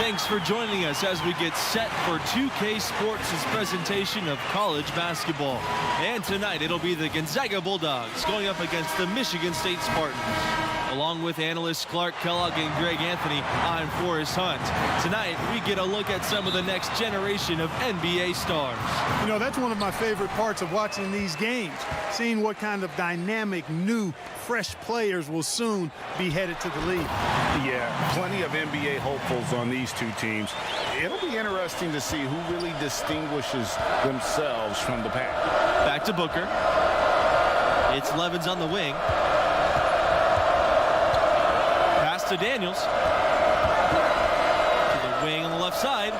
Thanks for joining us as we get set for 2K Sports' presentation of college basketball. And tonight it'll be the Gonzaga Bulldogs going up against the Michigan State Spartans. Along with analysts Clark Kellogg and Greg Anthony, I'm Forrest Hunt. Tonight we get a look at some of the next generation of NBA stars. You know, that's one of my favorite parts of watching these games, seeing what kind of dynamic, new, fresh players will soon be headed to the league. Yeah, plenty of NBA hopefuls on these two teams. It'll be interesting to see who really distinguishes themselves from the pack. Back to Booker. It's Levens on the wing. Pass to Daniels. To the wing on the left side.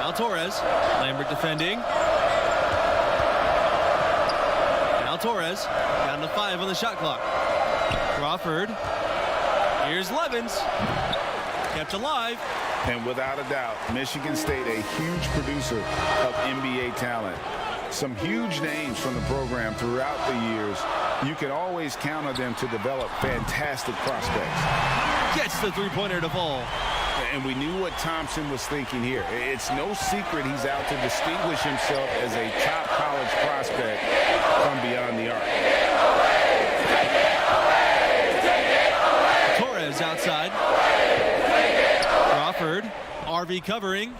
Now Torres. Lambert defending. Now Torres. Down to 5 on the shot clock. Crawford. Here's Levens. Kept alive. And without a doubt, Michigan State, a huge producer of NBA talent. Some huge names from the program throughout the years. You can always count on them to develop fantastic prospects. Gets the three-pointer to fall. And we knew what Thompson was thinking here. It's no secret he's out to distinguish himself as a top college prospect from beyond the arc. Torres outside. Crawford. RV covering.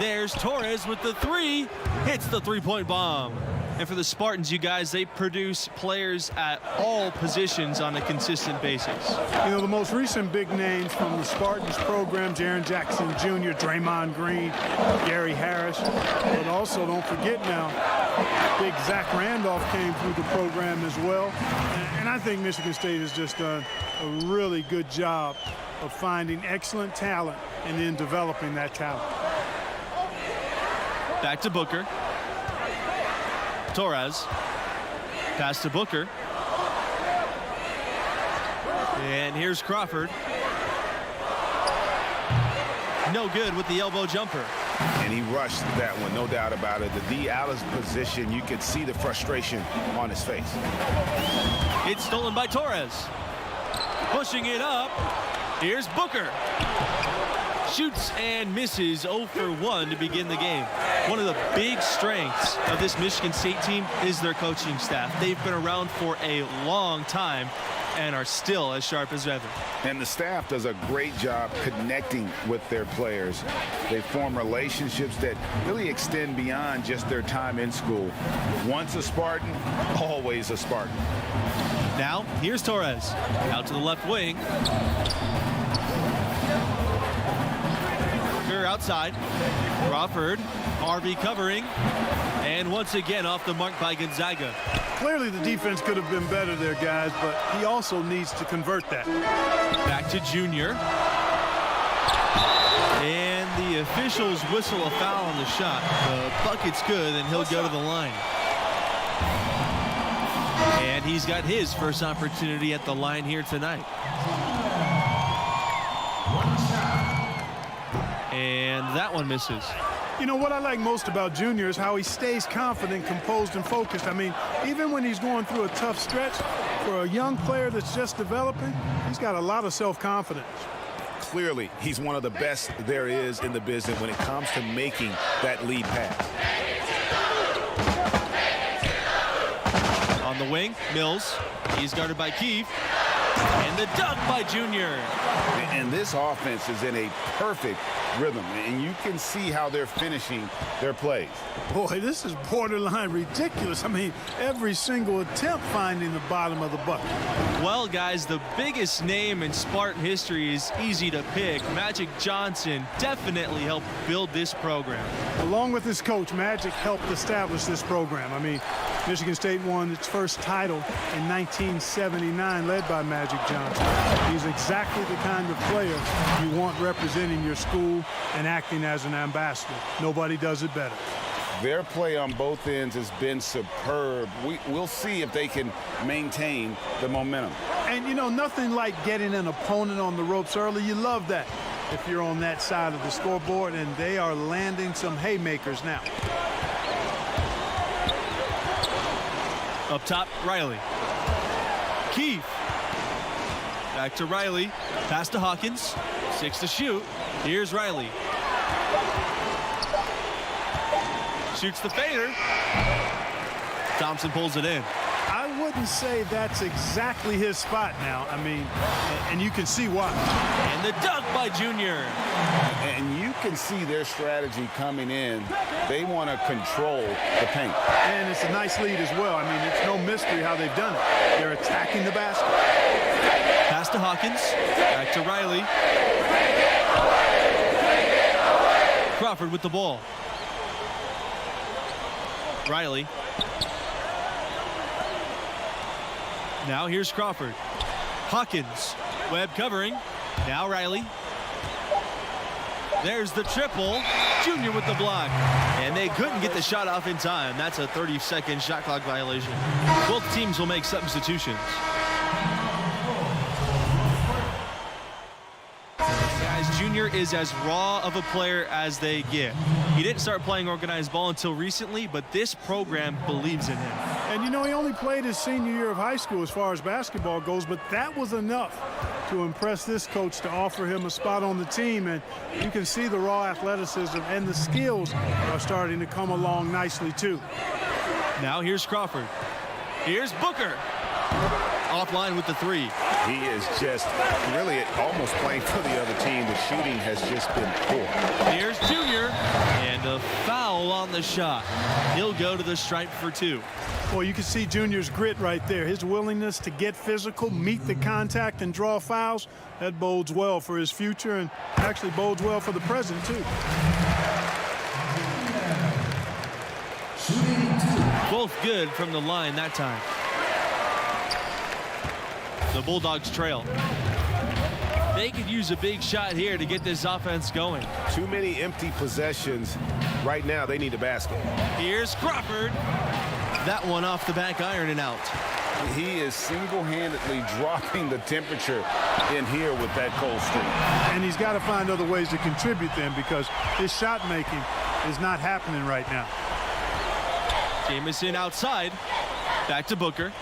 There's Torres with the three. Hits the three-point bomb. And for the Spartans, you guys, they produce players at all positions on a consistent basis. You know, the most recent big names from the Spartans program, Jaren Jackson Jr., Draymond Green, Gary Harris. But also, don't forget now, big Zach Randolph came through the program as well. And I think Michigan State has just done a really good job of finding excellent talent and then developing that talent. Back to Booker. Torres. Pass to Booker. And here's Crawford. No good with the elbow jumper. And he rushed that one, no doubt about it. The D out of position, you could see the frustration on his face. It's stolen by Torres. Pushing it up. Here's Booker. Shoots and misses 0 for 1 to begin the game. One of the big strengths of this Michigan State team is their coaching staff. They've been around for a long time and are still as sharp as ever. And the staff does a great job connecting with their players. They form relationships that really extend beyond just their time in school. Once a Spartan, always a Spartan. Now, here's Torres. Out to the left wing. Outside. Crawford. RV covering. And once again off the mark by Gonzaga. Clearly the defense could have been better there, guys, but he also needs to convert that. Back to Junior. And the officials whistle a foul on the shot. The bucket's good, and he'll go to the line. And he's got his first opportunity at the line here tonight. And that one misses. You know, what I like most about Junior is how he stays confident, composed, and focused. I mean, even when he's going through a tough stretch, for a young player that's just developing, he's got a lot of self-confidence. Clearly, he's one of the best there is in the business when it comes to making that lead pass. On the wing, Mills. He's guarded by Keefe. And the dunk by Junior. And this offense is in a perfect rhythm, and you can see how they're finishing their plays. Boy, this is borderline ridiculous. I mean, every single attempt finding the bottom of the bucket. Well, guys, the biggest name in Spartan history is easy to pick. Magic Johnson definitely helped build this program. Along with his coach, Magic helped establish this program. I mean, Michigan State won its first title in 1979, led by Magic Johnson. He's exactly the kind of player you want representing your school and acting as an ambassador. Nobody does it better. Their play on both ends has been superb. We'll see if they can maintain the momentum. And, you know, nothing like getting an opponent on the ropes early. You love that if you're on that side of the scoreboard, and they are landing some haymakers now. Up top, Riley. Keefe. Back to Riley. Pass to Hawkins. 6 to shoot. Here's Riley. Shoots the fader. Thompson pulls it in. I wouldn't say that's exactly his spot now. I mean, and you can see why. And the dunk by Junior. And you can see their strategy coming in. They want to control the paint. And it's a nice lead as well. I mean, it's no mystery how they've done it. They're attacking the basket. Pass to Hawkins. Back to Riley. Crawford with the ball. Riley. Now here's Crawford. Hawkins. Webb covering. Now Riley. There's the triple. Junior with the block. And they couldn't get the shot off in time. That's a 30-second shot clock violation. Both teams will make substitutions. Guys, Junior is as raw of a player as they get. He didn't start playing organized ball until recently, but this program believes in him. And, you know, he only played his senior year of high school as far as basketball goes, but that was enough to impress this coach to offer him a spot on the team. And you can see the raw athleticism and the skills are starting to come along nicely, too. Now here's Crawford. Here's Booker. Offline with the three. He is just really almost playing for the other team. The shooting has just been poor. Here's Junior. And a foul on the shot. He'll go to the stripe for 2. Well, you can see Junior's grit right there. His willingness to get physical, meet the contact, and draw fouls. That bodes well for his future and actually bodes well for the present, too. Both good from the line that time. The Bulldogs trail. They could use a big shot here to get this offense going. Too many empty possessions. Right now, they need a basket. Here's Crawford. That one off the back iron and out. He is single-handedly dropping the temperature in here with that cold streak. And he's got to find other ways to contribute then because his shot making is not happening right now. Jamison outside. Back to Booker.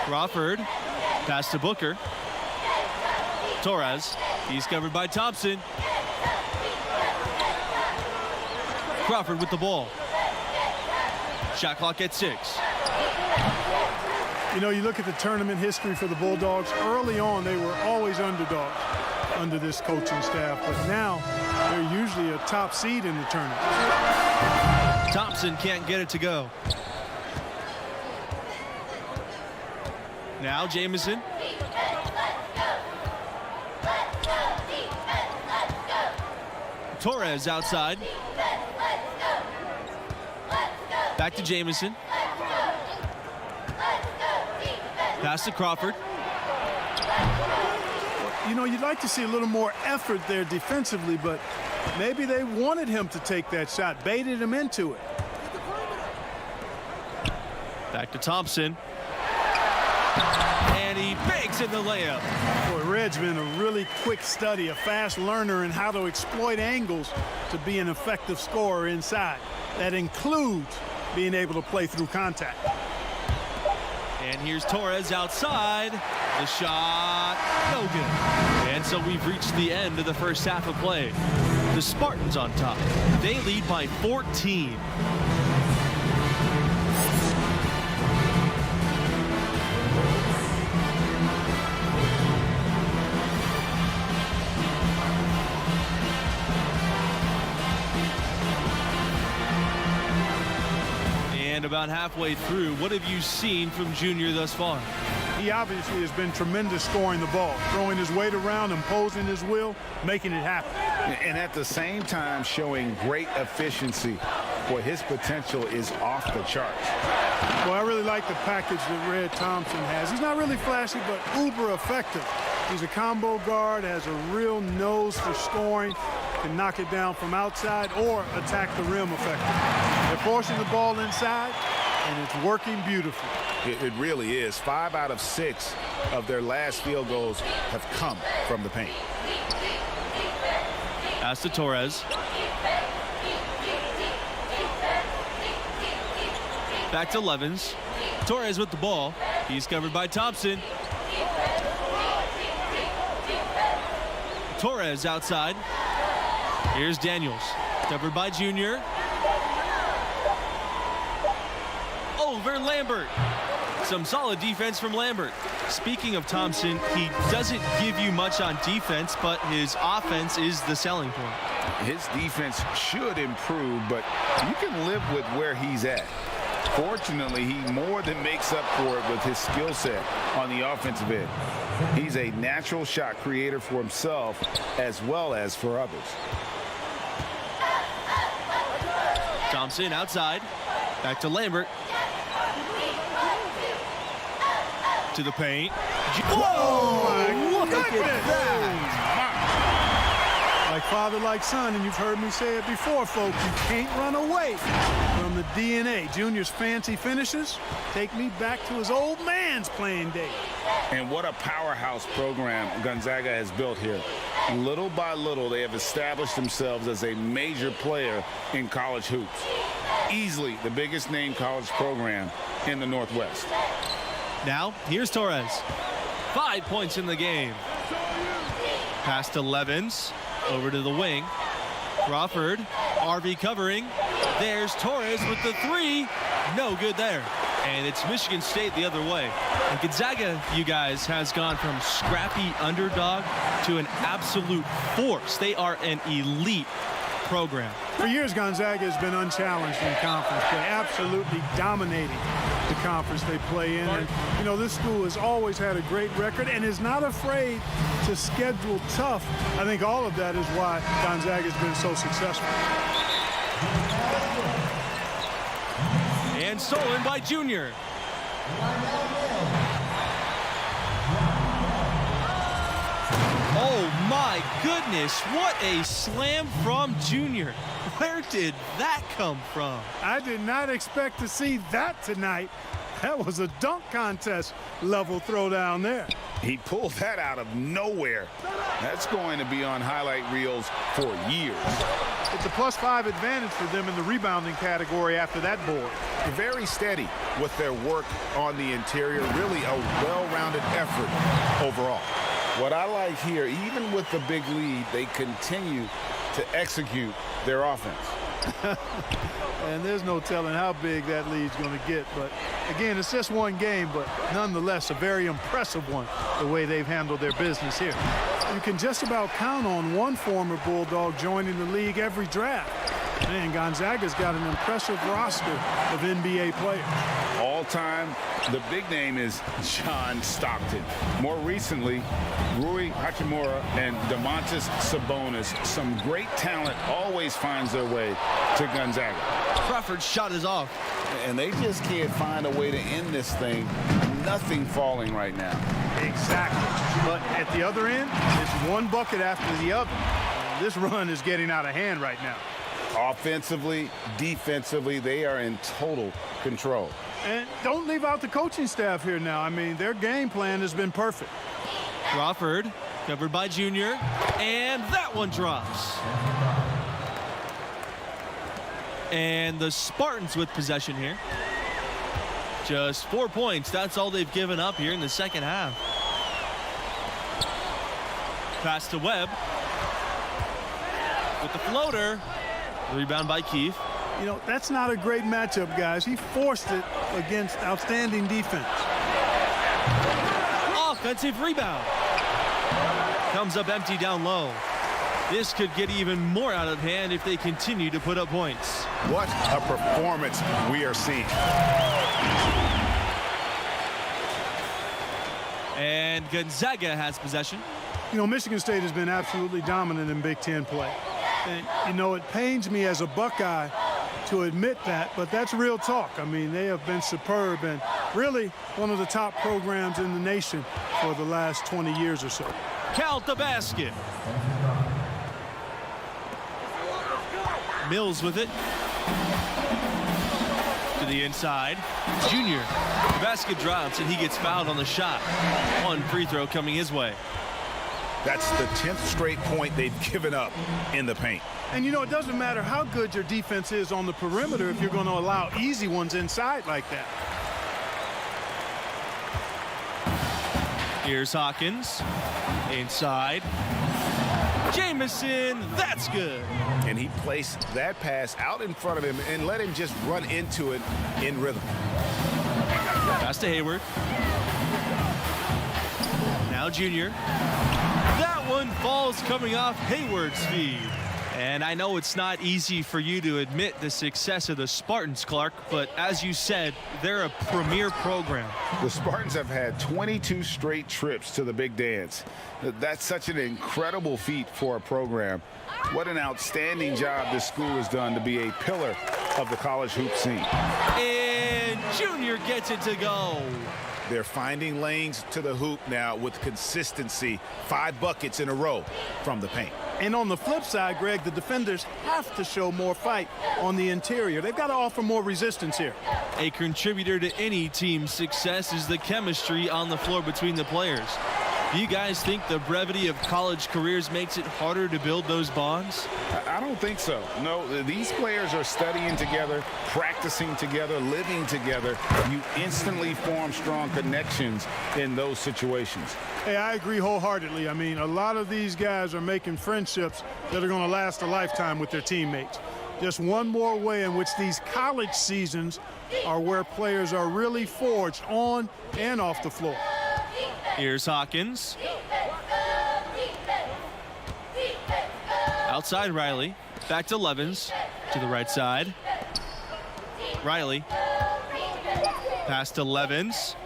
Crawford. Pass to Booker. Torres. He's covered by Thompson. Crawford with the ball. Shot clock at 6. You know, you look at the tournament history for the Bulldogs. Early on, they were always underdogs under this coaching staff, but now they're usually a top seed in the tournament. Thompson can't get it to go. Now Jamison. Torres outside. Back to Jamison. Pass to Crawford. You know, you'd like to see a little more effort there defensively, but maybe they wanted him to take that shot, baited him into it. Back to Thompson. And he banks in the layup. Boy, Red's been a really quick study, a fast learner in how to exploit angles to be an effective scorer inside. That includes being able to play through contact. And here's Torres outside. The shot, no good. And so we've reached the end of the first half of play. The Spartans on top. They lead by 14. And about halfway through, what have you seen from Junior thus far? He obviously has been tremendous scoring the ball, throwing his weight around, imposing his will, making it happen. And at the same time showing great efficiency. Boy, his potential is off the charts. Well, I really like the package that Red Thompson has. He's not really flashy, but uber effective. He's a combo guard, has a real nose for scoring, can knock it down from outside or attack the rim effectively. They're forcing the ball inside, and it's working beautifully. It really is. 5 out of 6 of their last field goals have come from the paint. Pass to Torres. Back to Levens. Torres with the ball. He's covered by Thompson. Torres outside. Here's Daniels. Covered by Junior. Over Lambert. Some solid defense from Lambert. Speaking of Thompson, he doesn't give you much on defense, but his offense is the selling point. His defense should improve, but you can live with where he's at. Fortunately, he more than makes up for it with his skill set on the offensive end. He's a natural shot creator for himself as well as for others. Thompson outside. Back to Lambert. To the paint. Whoa! Look at that! Like father, like son, and you've heard me say it before, folks. You can't run away from the DNA. Junior's fancy finishes take me back to his old man's playing days. And what a powerhouse program Gonzaga has built here. Little by little, they have established themselves as a major player in college hoops. Easily the biggest name college program in the Northwest. Now, here's Torres. 5 points in the game. Pass to Levens. Over to the wing. Crawford. RV covering. There's Torres with the three. No good there. And it's Michigan State the other way. And Gonzaga, you guys, has gone from scrappy underdog to an absolute force. They are an elite program. For years, Gonzaga has been unchallenged in conference play, absolutely dominating the conference they play in. And, you know, this school has always had a great record and is not afraid to schedule tough. I think all of that is why Gonzaga has been so successful. And stolen by Junior. Oh my goodness, what a slam from Junior. Where did that come from? I did not expect to see that tonight. That was a dunk contest level throwdown there. He pulled that out of nowhere. That's going to be on highlight reels for years. It's a +5 advantage for them in the rebounding category after that board. Very steady with their work on the interior. Really a well-rounded effort overall. What I like here, even with the big lead, they continue to execute their offense. And there's no telling how big that lead's going to get. But, again, it's just one game, but nonetheless a very impressive one, the way they've handled their business here. You can just about count on one former Bulldog joining the league every draft. Man, Gonzaga's got an impressive roster of NBA players. All time, the big name is John Stockton. More recently, Rui Hachimura and Domantas Sabonis. Some great talent always finds their way to Gonzaga. Crawford's shot is off. And they just can't find a way to end this thing. Nothing falling right now. Exactly. But at the other end, it's one bucket after the other. This run is getting out of hand right now. Offensively, defensively, they are in total control. And don't leave out the coaching staff here now. I mean, their game plan has been perfect. Crawford covered by Junior, and that one drops. And the Spartans with possession here. Just 4 points. That's all they've given up here in the second half. Pass to Webb. With the floater. Rebound by Keith. You know, that's not a great matchup, guys. He forced it against outstanding defense. Offensive rebound. Comes up empty down low. This could get even more out of hand if they continue to put up points. What a performance we are seeing. And Gonzaga has possession. You know, Michigan State has been absolutely dominant in Big Ten play. And, you know, it pains me as a Buckeye to admit that, but that's real talk. I mean, they have been superb and really one of the top programs in the nation for the last 20 years or so. Count the basket. Mills with it. To the inside. Junior. The basket drops and he gets fouled on the shot. One free throw coming his way. That's the 10th straight point they've given up in the paint. And, you know, it doesn't matter how good your defense is on the perimeter if you're going to allow easy ones inside like that. Here's Hawkins. Inside. Jamison, that's good. And he placed that pass out in front of him and let him just run into it in rhythm. Pass to Hayward. Now Junior. That one falls coming off Hayward's feet. And I know it's not easy for you to admit the success of the Spartans, Clark, but as you said, they're a premier program. The Spartans have had 22 straight trips to the big dance. That's such an incredible feat for a program. What an outstanding job this school has done to be a pillar of the college hoop scene. And Junior gets it to go. They're finding lanes to the hoop now with consistency. 5 buckets in a row from the paint. And on the flip side, Greg, the defenders have to show more fight on the interior. They've got to offer more resistance here. A contributor to any team's success is the chemistry on the floor between the players. Do you guys think the brevity of college careers makes it harder to build those bonds? I don't think so. No, these players are studying together, practicing together, living together. You instantly form strong connections in those situations. Hey, I agree wholeheartedly. I mean, a lot of these guys are making friendships that are going to last a lifetime with their teammates. Just one more way in which these college seasons are where players are really forged on and off the floor. Here's Hawkins. Outside Riley. Back to Levens. To the right side. Riley. Pass to Levens.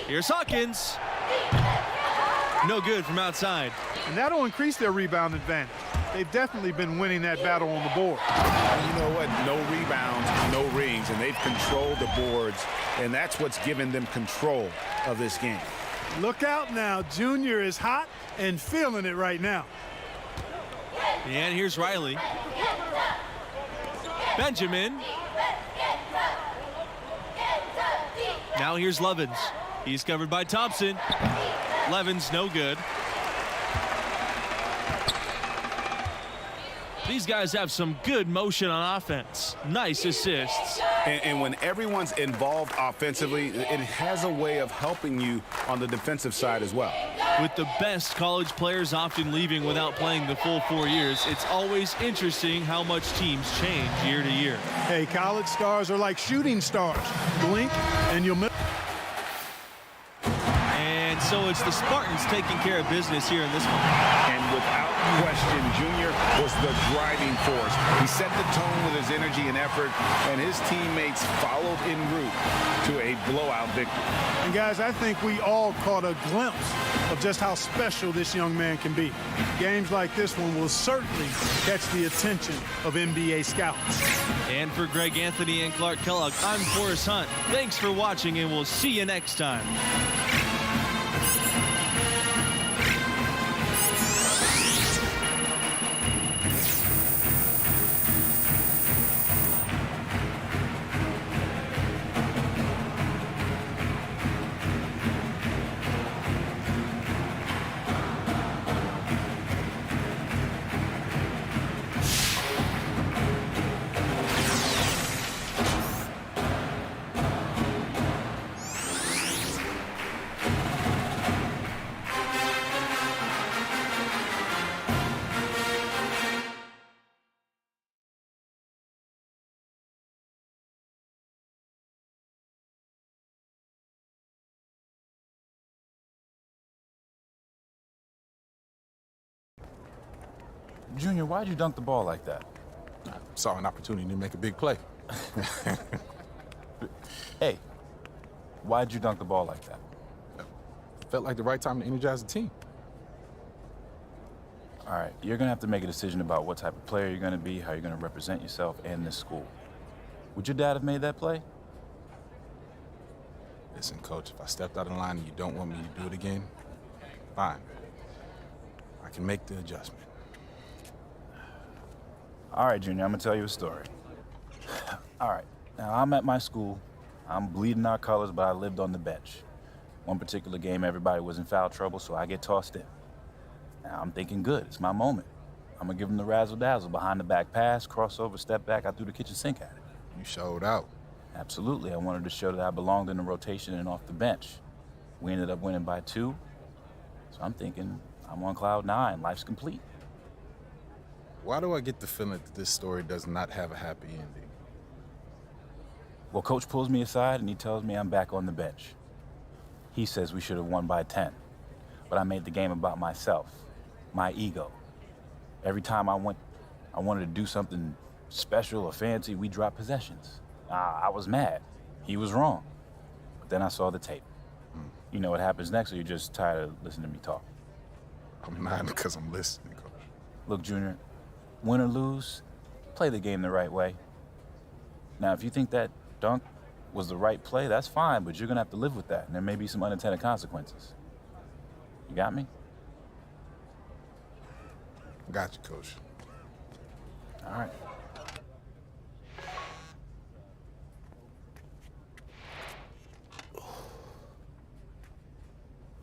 Here's Hawkins. No good from outside. And that'll increase their rebound advantage. They've definitely been winning that battle on the board. And you know what? No rebounds, no rings, and they've controlled the boards, and that's what's given them control of this game. Look out now. Junior is hot and feeling it right now. And here's Riley. Benjamin. Now here's Levens. He's covered by Thompson. Levens no good. These guys have some good motion on offense. Nice assists. And when everyone's involved offensively, it has a way of helping you on the defensive side as well. With the best college players often leaving without playing the full 4 years, it's always interesting how much teams change year to year. Hey, college stars are like shooting stars. Blink and you'll miss. And so it's the Spartans taking care of business here in this one. And without question, Junior was the driving force. He set the tone with his energy and effort, and his teammates followed en route to a blowout victory. And guys, I think we all caught a glimpse of just how special this young man can be. Games like this one will certainly catch the attention of NBA scouts. And for Greg Anthony and Clark Kellogg, I'm Forrest Hunt. Thanks for watching, and we'll see you next time. Junior, why'd you dunk the ball like that? I saw an opportunity to make a big play. Hey, why'd you dunk the ball like that? Felt like the right time to energize the team. All right, you're gonna have to make a decision about what type of player you're gonna be, how you're gonna represent yourself and this school. Would your dad have made that play? Listen, Coach, if I stepped out of line and you don't want me to do it again, fine. I can make the adjustment. All right, Junior, I'm gonna tell you a story. All right, now I'm at my school. I'm bleeding our colors, but I lived on the bench. One particular game, everybody was in foul trouble, so I get tossed in. Now I'm thinking, good, it's my moment. I'm gonna give them the razzle-dazzle, behind the back pass, crossover, step back, I threw the kitchen sink at it. You showed out. Absolutely, I wanted to show that I belonged in the rotation and off the bench. We ended up winning by 2, So I'm thinking I'm on cloud 9. Life's complete. Why do I get the feeling that this story does not have a happy ending? Well, Coach pulls me aside and he tells me I'm back on the bench. He says we should have won by 10. But I made the game about myself, my ego. Every time I wanted to do something special or fancy, we dropped possessions. I was mad. He was wrong. But then I saw the tape. You know what happens next, or you're just tired of listening to me talk? I'm not because I'm listening, Coach. Look, Junior, win or lose, play the game the right way. Now, if you think that dunk was the right play, that's fine, but you're gonna have to live with that, and there may be some unintended consequences. You got me? Got you, Coach. All right.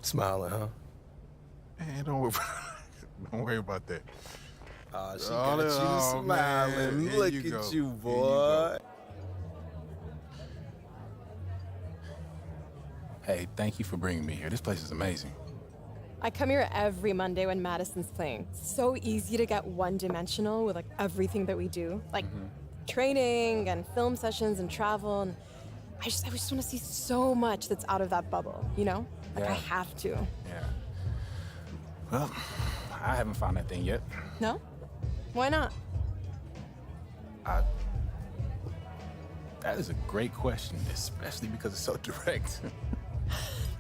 Smiling, huh? Man, don't worry about that. She got you smiling. Man. Here Look you at go. you, Here you boy. Hey, thank you for bringing me here. This place is amazing. I come here every Monday when Madison's playing. So easy to get one-dimensional with like everything that we do, like training and film sessions and travel. And I just want to see so much that's out of that bubble, you know? Like I Yeah. have to. Yeah. Well, I haven't found that thing yet. No? Why not? That is a great question, especially because it's so direct.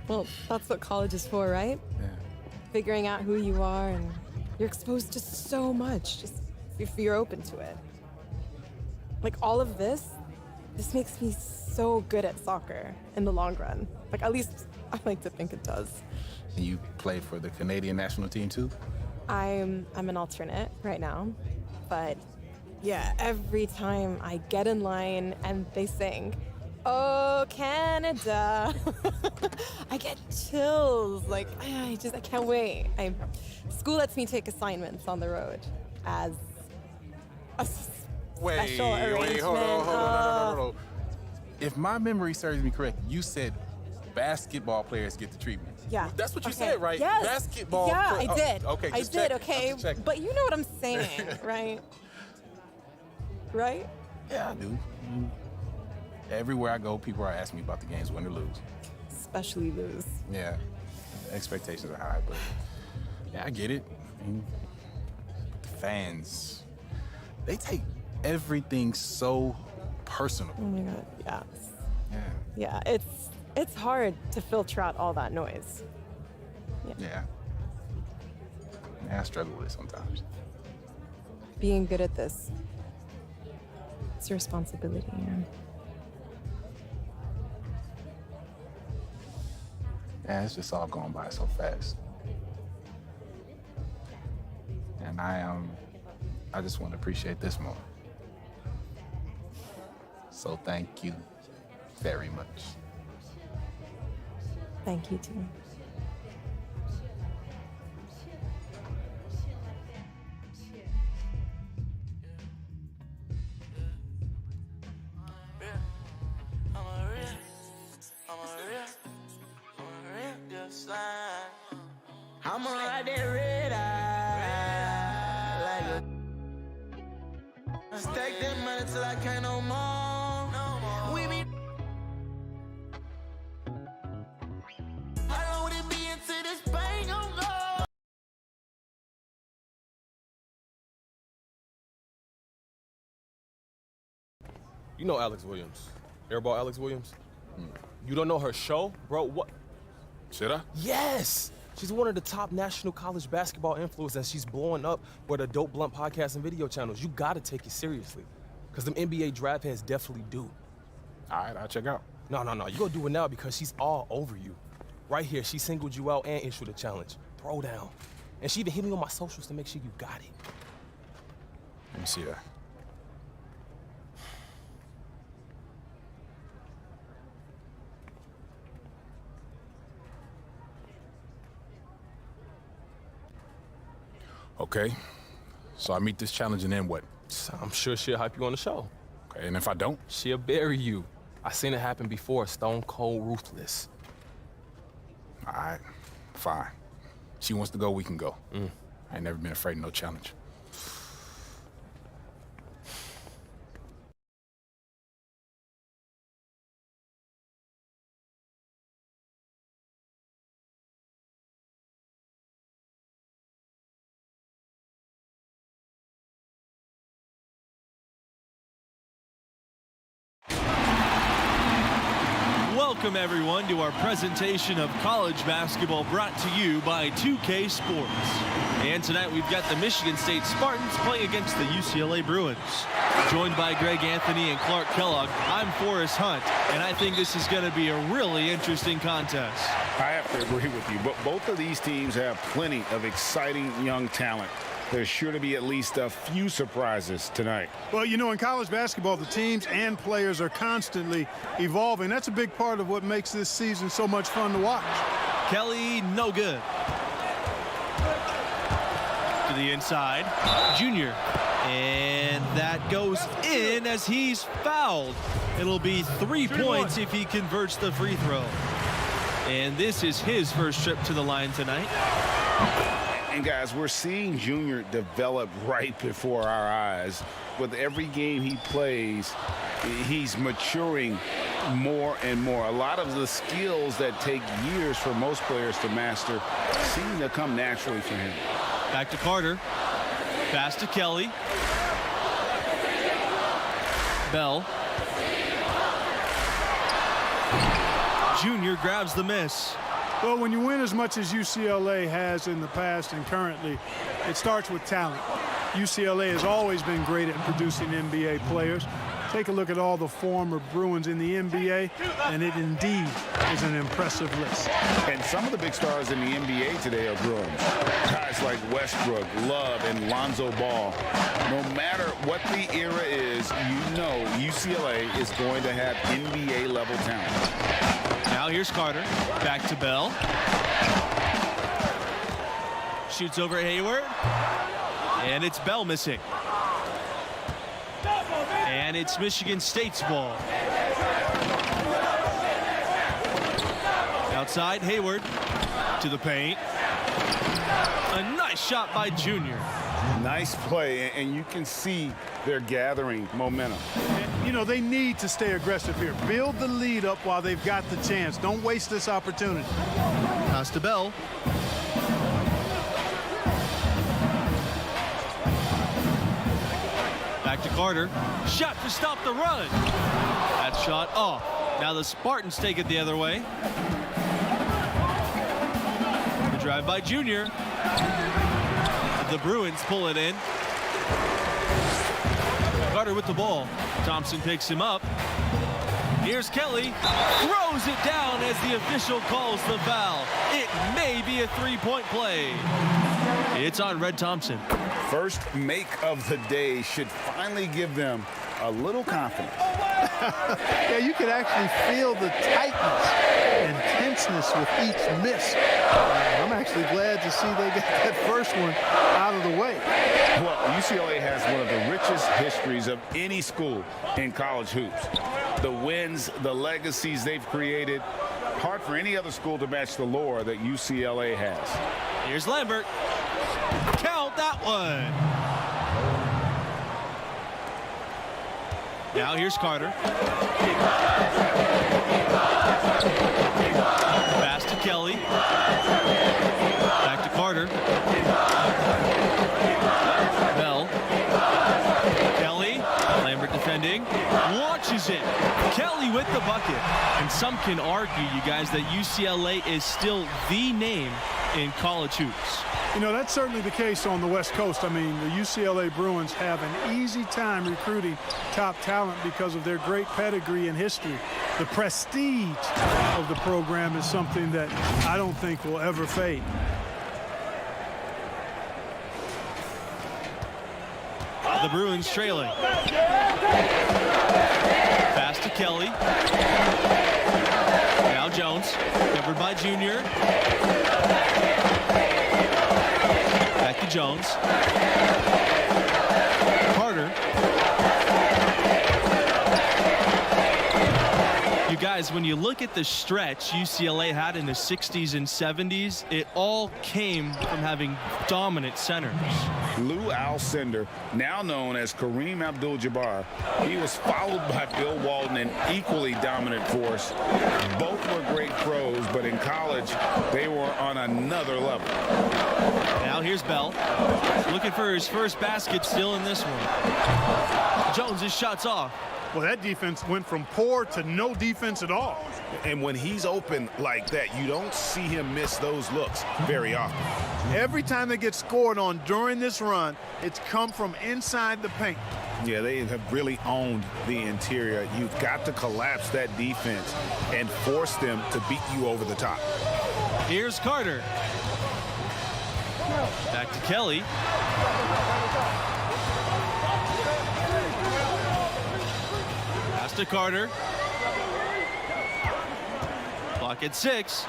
Well, that's what college is for, right? Yeah. Figuring out who you are, and you're exposed to so much, just if you're open to it. Like all of this makes me so good at soccer in the long run. Like at least I like to think it does. And you play for the Canadian national team too? I'm an alternate right now, but yeah, every time I get in line and they sing, "Oh, Canada," I get chills. Like I can't wait. School lets me take assignments on the road as a special arrangement. Hold on. No. If my memory serves me correct, you said basketball players get the treatment. Yeah. That's what you Okay. said, right? Yes. Basketball. Yeah, I did. Okay, I just did. checking. Okay, I'm just checking. but you know what I'm saying, right? Right? Yeah, I do. Everywhere I go, people are asking me about the games, win or lose. Especially lose. Yeah, expectations are high, but yeah, I get it. I mean, the fans, they take everything so personal. Oh my God. Yeah. Yeah, Yeah. It's hard to filter out all that noise. yeah. I struggle with it sometimes. Being good at this, it's a responsibility. Yeah. Yeah, it's just all going by so fast. And I just want to appreciate this moment. So thank you very much. Thank you too. I'ma ride that red eye like a stack that money till I can't no more. We be I don't wanna be into this bang on go. You know Alex Williams, Airball Alex Williams. You don't know her show, bro? What? Should I? Yes. She's one of the top national college basketball influencers, and she's blowing up with Adult Blunt podcast and video channels. You gotta take it seriously, cause them NBA draft heads definitely do. All right, I'll check out. No, you gotta do it now because she's all over you. Right here, she singled you out and issued a challenge. Throw down. And she even hit me on my socials to make sure you got it. Let me see that. Okay, so I meet this challenge and then what? So I'm sure she'll hype you on the show. Okay, and if I don't? She'll bury you. I seen it happen before, stone cold ruthless. All right, fine. she wants to go, we can go. I ain't never been afraid of no challenge. Welcome, everyone, to our presentation of college basketball brought to you by 2K Sports. And tonight we've got the Michigan State Spartans playing against the UCLA Bruins. Joined by Greg Anthony and Clark Kellogg, I'm Forrest Hunt, and I think this is going to be a really interesting contest. I have to agree with you, but both of these teams have plenty of exciting young talent. There's sure to be at least a few surprises tonight. Well, you know, in college basketball, the teams and players are constantly evolving. That's a big part of what makes this season so much fun to watch. Kelly, no good. To the inside, Junior. And that goes in as he's fouled. It'll be 3 points if he converts the free throw. And this is his first trip to the line tonight. And guys, we're seeing Junior develop right before our eyes. With every game he plays, he's maturing more and more. A lot of the skills that take years for most players to master seem to come naturally for him. Back to Carter. Pass to Kelly. Bell. Junior grabs the miss. Well, when you win as much as UCLA has in the past and currently, it starts with talent. UCLA has always been great at producing NBA players. Take a look at all the former Bruins in the NBA, and it indeed is an impressive list. And some of the big stars in the NBA today are Bruins. Guys like Westbrook, Love, and Lonzo Ball. No matter what the era is, you know UCLA is going to have NBA-level talent. Now here's Carter. Back to Bell. Shoots over Hayward. And it's Bell missing. And it's Michigan State's ball. Outside, Hayward to the paint. A nice shot by Junior. Nice play, and you can see they're gathering momentum. You know, they need to stay aggressive here. Build the lead up while they've got the chance. Don't waste this opportunity. Pass to Bell. Back to Carter. Shot to stop the run. That shot off. Now the Spartans take it the other way. The drive by Junior. The Bruins pull it in. Carter with the ball. Thompson picks him up. Here's Kelly. Throws it down as the official calls the foul. It may be a three-point play. It's on Red Thompson. First make of the day should finally give them a little confidence. Yeah, you can actually feel the tightness and tenseness with each miss. I'm actually glad to see they got that first one out of the way. Well, UCLA has one of the richest histories of any school in college hoops. The wins, the legacies they've created, hard for any other school to match the lore that UCLA has. Here's Lambert. Count that one. Now here's Carter. Pass to Kelly. Back to Carter. Bell. Kelly. Lambert defending. Launches it. Kelly with the bucket. And some can argue, you guys, that UCLA is still the name in college hoops. You know, that's certainly the case on the West Coast. I mean, the UCLA Bruins have an easy time recruiting top talent because of their great pedigree and history. The prestige of the program is something that I don't think will ever fade. The Bruins trailing. Pass to Kelly. Now Jones, covered by Junior. Back to Jones. Carter. You guys Guys, when you look at the stretch UCLA had in the 60s and 70s, it all came from having dominant centers. Lou Alcindor, now known as Kareem Abdul-Jabbar, he was followed by Bill Walton, an equally dominant force. Both were great pros, but in college, they were on another level. Now here's Bell, looking for his first basket, still in this one. Jones' shot's off. Well, that defense went from poor to no defense at all. And when he's open like that, you don't see him miss those looks very often. Every time they get scored on during this run, it's come from inside the paint. Yeah, they have really owned the interior. You've got to collapse that defense and force them to beat you over the top. Here's Carter. Back to Kelly. Pass to Carter. Clock at 6.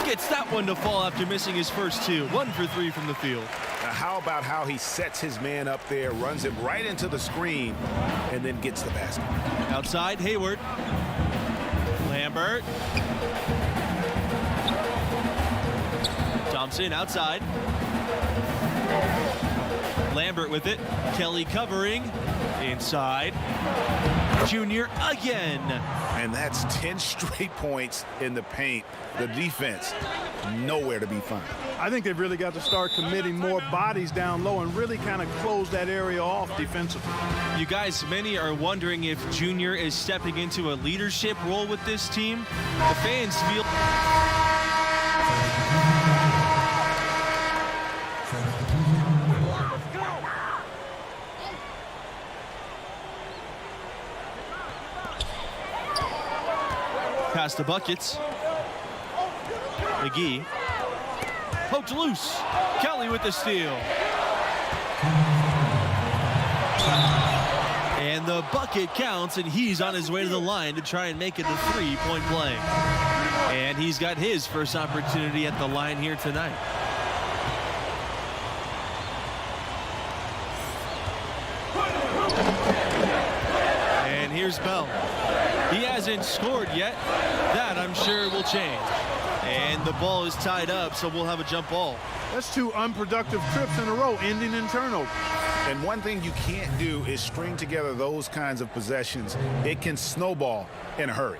Gets that one to fall after missing his first 2. 1 for 3 from the field. Now, how about how he sets his man up there, runs him right into the screen, and then gets the basket. Outside, Hayward. Lambert. Thompson outside. Lambert with it. Kelly covering. Inside. Junior again. And that's 10 straight points in the paint. The defense, nowhere to be found. I think they've really got to start committing more bodies down low and really kind of close that area off defensively. You guys, many are wondering if Junior is stepping into a leadership role with this team. The fans feel... Past the buckets. McGee. Poked loose. Kelly with the steal. And the bucket counts, and he's on his way to the line to try and make it a 3-point play. And he's got his first opportunity at the line here tonight. And here's Bell. He hasn't scored yet. That, I'm sure, will change. And the ball is tied up, so we'll have a jump ball. That's 2 unproductive trips in a row, ending in turnover. And one thing you can't do is string together those kinds of possessions. It can snowball in a hurry.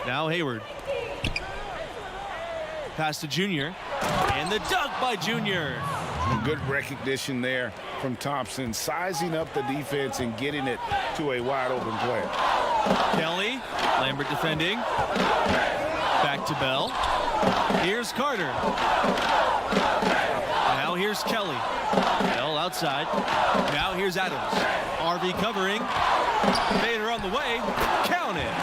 Now Hayward. Pass to Junior. And the dunk by Junior. Good recognition there from Thompson, sizing up the defense and getting it to a wide open player. Kelly, Lambert defending. Back to Bell. Here's Carter. Now here's Kelly. Bell outside. Now here's Adams. RV covering. Bader on the way. Count it.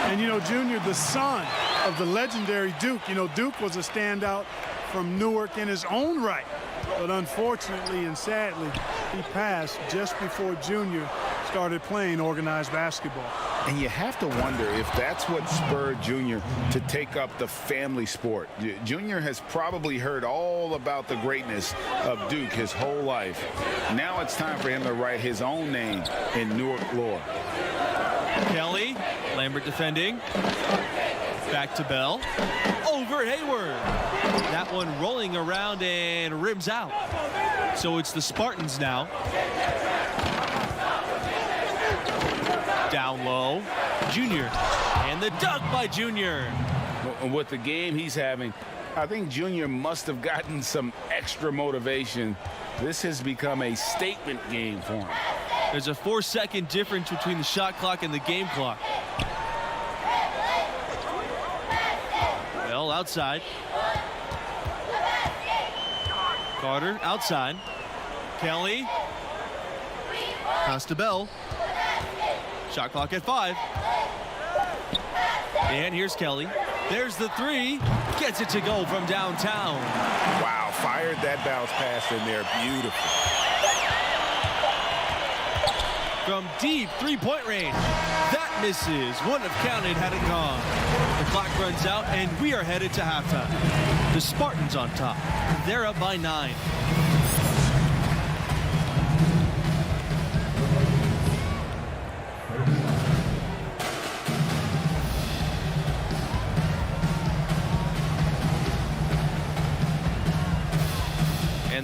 And, you know, Junior, the son of the legendary Duke. You know, Duke was a standout from Newark in his own right. But unfortunately and sadly, he passed just before Junior started playing organized basketball. And you have to wonder if that's what spurred Junior to take up the family sport. Junior has probably heard all about the greatness of Duke his whole life. Now it's time for him to write his own name in Newark lore. Kelly, Lambert defending. Back to Bell. Over Hayward. That one rolling around and rims out. So it's the Spartans now. Down low. Junior. And the dunk by Junior. With the game he's having, I think Junior must have gotten some extra motivation. This has become a statement game for him. There's a 4-second difference between the shot clock and the game clock. Bell outside. Carter outside. Kelly. Pass to Bell. Shot clock at 5. And here's Kelly. There's the 3. Gets it to go from downtown. Wow, fired that bounce pass in there. Beautiful. From deep 3-point range. That misses. Wouldn't have counted had it gone. The clock runs out, and we are headed to halftime. The Spartans on top. They're up by 9.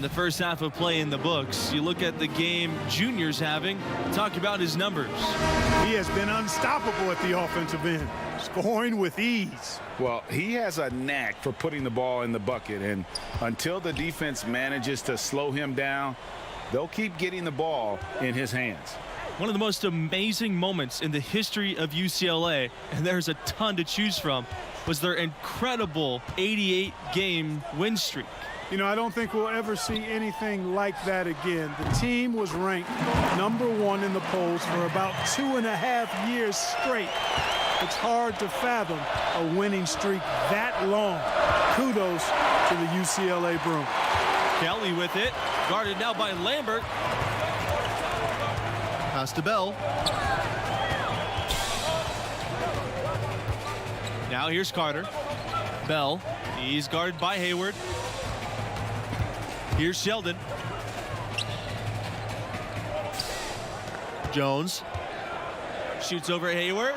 And the first half of play in the books. You look at the game Junior's having, talk about his numbers. He has been unstoppable at the offensive end, scoring with ease. Well, he has a knack for putting the ball in the bucket, and until the defense manages to slow him down, they'll keep getting the ball in his hands. One of the most amazing moments in the history of UCLA, and there's a ton to choose from, was their incredible 88-game win streak. You know, I don't think we'll ever see anything like that again. The team was ranked #1 in the polls for about 2.5 years straight. It's hard to fathom a winning streak that long. Kudos to the UCLA Bruins. Kelly with it, guarded now by Lambert. Pass to Bell. Now here's Carter. Bell, he's guarded by Hayward. Here's Sheldon. Jones shoots over at Hayward,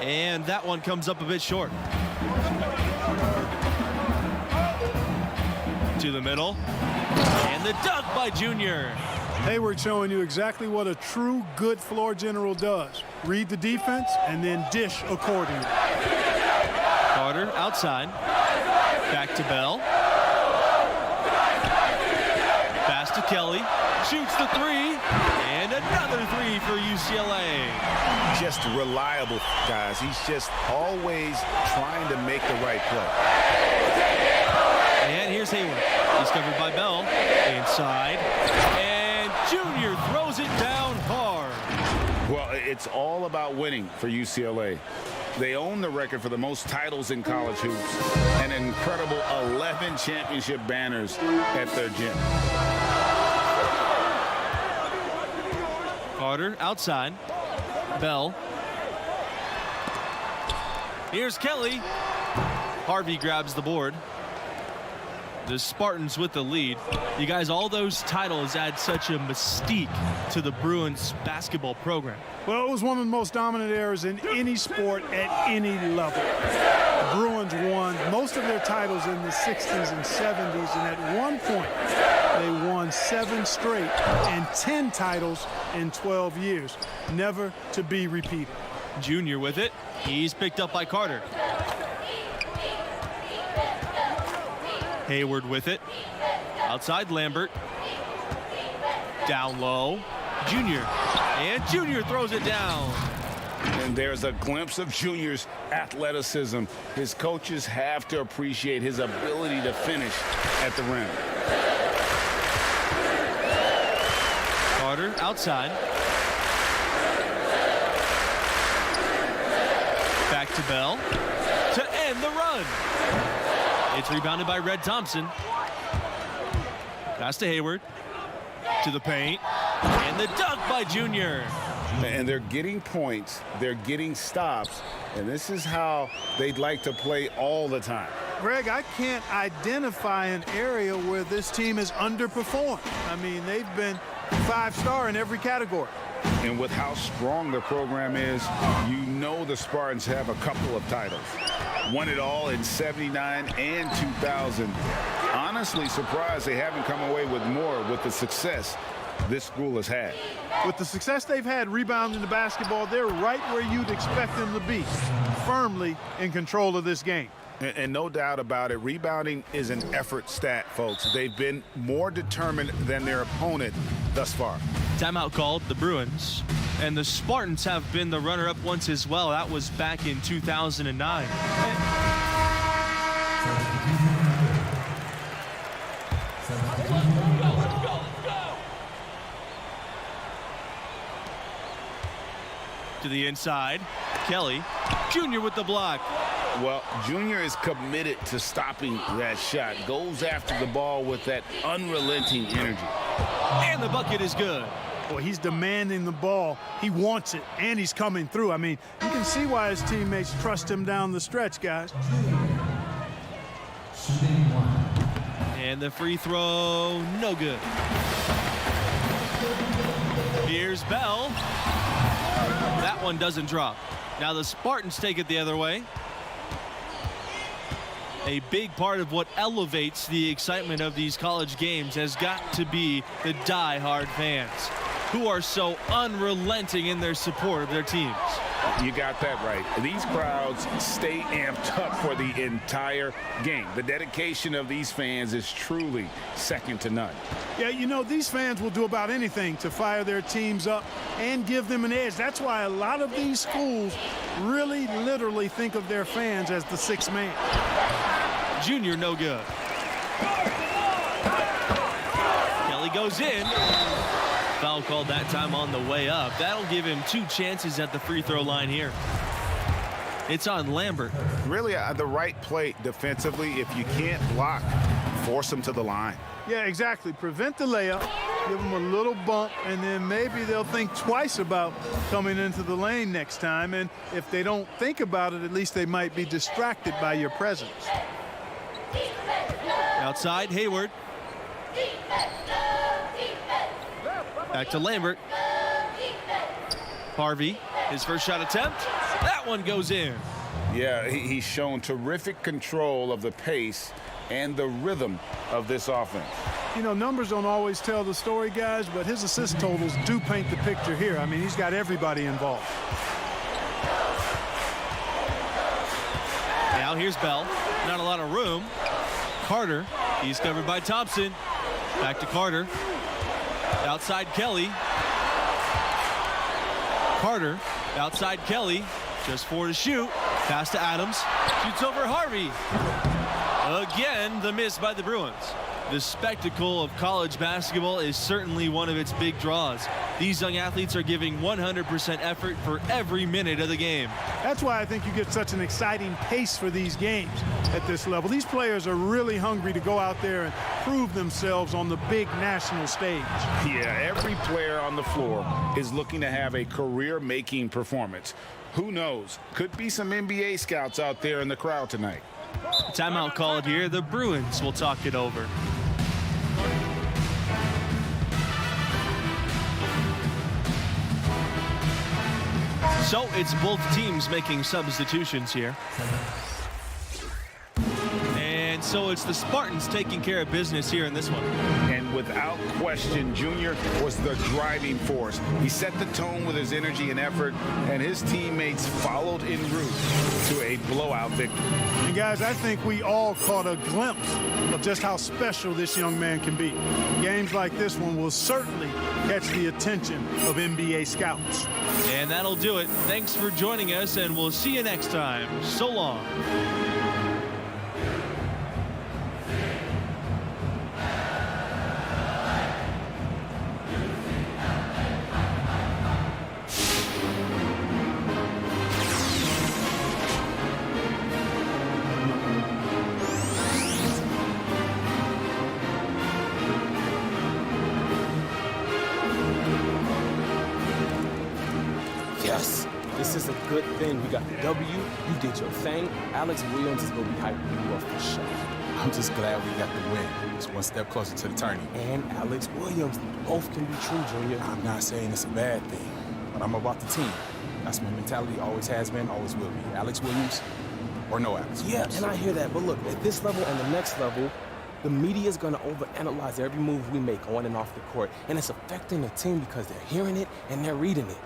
and that one comes up a bit short. To the middle, and the dunk by Junior. Hayward showing you exactly what a true good floor general does. Read the defense and then dish accordingly. Carter outside. Back to Bell. Pass to Kelly. Shoots the three. And another three for UCLA. Just reliable, guys. He's just always trying to make the right play. And here's Hayward. He's covered by Bell. Inside. And Junior throws it down hard. Well, it's all about winning for UCLA. They own the record for the most titles in college hoops, an incredible 11 championship banners at their gym. Carter outside. Bell. Here's Kelly. Harvey grabs the board. The Spartans with the lead. You guys, all those titles add such a mystique to the Bruins basketball program. Well, it was one of the most dominant eras in any sport at any level. The Bruins won most of their titles in the 60s and 70s, and at one point, they won 7 straight and 10 titles in 12 years, never to be repeated. Junior with it. He's picked up by Carter. Hayward with it. Outside Lambert. Down low. Junior. And Junior throws it down. And there's a glimpse of Junior's athleticism. His coaches have to appreciate his ability to finish at the rim. Carter outside. Back to Bell to end the run. It's rebounded by Red Thompson. Pass to Hayward. To the paint. And the dunk by Junior. And they're getting points. They're getting stops. And this is how they'd like to play all the time. Greg, I can't identify an area where this team has underperformed. I mean, they've been 5-star in every category. And with how strong the program is, you know the Spartans have a couple of titles. Won it all in '79 and 2000. Honestly surprised they haven't come away with more with the success this school has had. With the success they've had rebounding the basketball, they're right where you'd expect them to be, firmly in control of this game. And no doubt about it, rebounding is an effort stat, folks. They've been more determined than their opponent thus far. Timeout called, the Bruins. And the Spartans have been the runner-up once as well. That was back in 2009. To the inside. Kelly. Junior with the block. Well, Junior is committed to stopping that shot. Goes after the ball with that unrelenting energy. And the bucket is good. Boy, he's demanding the ball. He wants it, and he's coming through. I mean, you can see why his teammates trust him down the stretch, guys. And the free throw, no good. Here's Bell. That one doesn't drop. Now the Spartans take it the other way. A big part of what elevates the excitement of these college games has got to be the die-hard fans, who are so unrelenting in their support of their teams. You got that right. These crowds stay amped up for the entire game. The dedication of these fans is truly second to none. Yeah, you know, these fans will do about anything to fire their teams up and give them an edge. That's why a lot of these schools really literally think of their fans as the sixth man. Junior, no good. Kelly goes in. Foul called that time on the way up. That'll give him 2 chances at the free throw line here. It's on Lambert. Really the right play defensively. If you can't block, force them to the line. Yeah, exactly. Prevent the layup, give them a little bump, and then maybe they'll think twice about coming into the lane next time. And if they don't think about it, at least they might be distracted by your presence. Outside, Hayward. Back to Lambert. Harvey, his first shot attempt. That one goes in. Yeah, he's shown terrific control of the pace and the rhythm of this offense. You know, numbers don't always tell the story, guys, but his assist totals do paint the picture here. I mean, he's got everybody involved. Now here's Bell. Not a lot of room. Carter, he's covered by Thompson. Back to Carter. Outside Kelly. Carter, outside Kelly. Just 4 to shoot. Pass to Adams. Shoots over Harvey. Again, the miss by the Bruins. The spectacle of college basketball is certainly one of its big draws. These young athletes are giving 100% effort for every minute of the game. That's why I think you get such an exciting pace for these games at this level. These players are really hungry to go out there and prove themselves on the big national stage. Yeah, every player on the floor is looking to have a career-making performance. Who knows? Could be some NBA scouts out there in the crowd tonight. Timeout called here. The Bruins will talk it over. So it's both teams making substitutions here. And so it's the Spartans taking care of business here in this one. And without question, Junior was the driving force. He set the tone with his energy and effort, and his teammates followed en route to a blowout victory. And guys, I think we all caught a glimpse of just how special this young man can be. Games like this one will certainly catch the attention of NBA scouts. And that'll do it. Thanks for joining us, and we'll see you next time. So long. Yes, this is a good thing. We got the W. You did your thing. Alex Williams is going to be hyping you up for sure. I'm just glad we got the win. It's one step closer to the tourney. And Alex Williams, both can be true, Junior. I'm not saying it's a bad thing, but I'm about the team. That's my mentality, always has been, always will be. Alex Williams or no Alex Williams. Yeah, and I hear that. But look, at this level and the next level, the media is going to overanalyze every move we make on and off the court. And it's affecting the team because they're hearing it and they're reading it.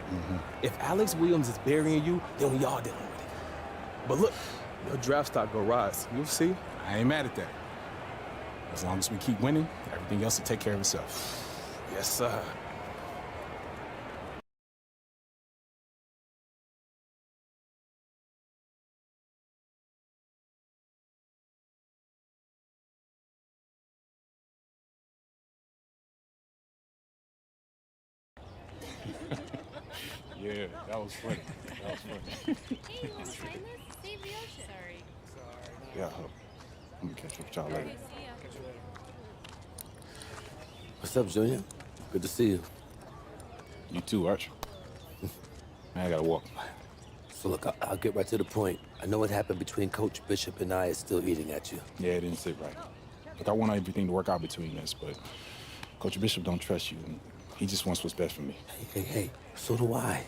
If Alex Williams is burying you, then we all dealing with it. But look, your draft stock will rise. You'll see. I ain't mad at that. As long as we keep winning, everything else will take care of itself. Yes, sir. Yeah, that was funny. That was funny. Hey, you want to sign this? Save the ocean. Sorry. Yeah, I'm gonna catch up with y'all later. Okay, see ya. What's up, Junior? Good to see you. You too, Arch. Man, I gotta walk. So look, I'll get right to the point. I know what happened between Coach Bishop and I is still eating at you. Yeah, it didn't sit right. Look, I want everything to work out between us, but Coach Bishop don't trust you, and he just wants what's best for me. Hey, so do I.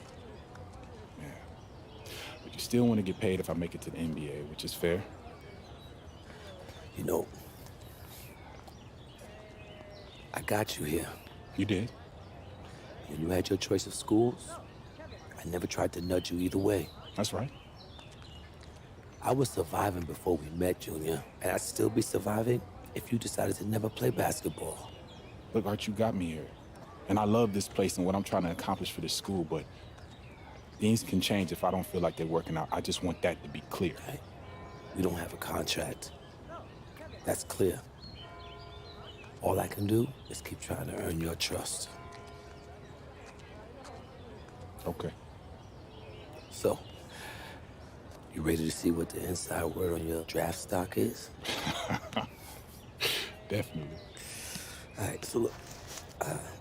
But you still want to get paid if I make it to the NBA, which is fair. You know, I got you here. You did? When you had your choice of schools, I never tried to nudge you either way. That's right. I was surviving before we met, Junior, and I'd still be surviving if you decided to never play basketball. Look, Art, you got me here. And I love this place and what I'm trying to accomplish for this school, but things can change if I don't feel like they're working out. I just want that to be clear. Hey, we don't have a contract. That's clear. All I can do is keep trying to earn your trust. Okay. So, you ready to see what the inside word on your draft stock is? Definitely. All right, so look,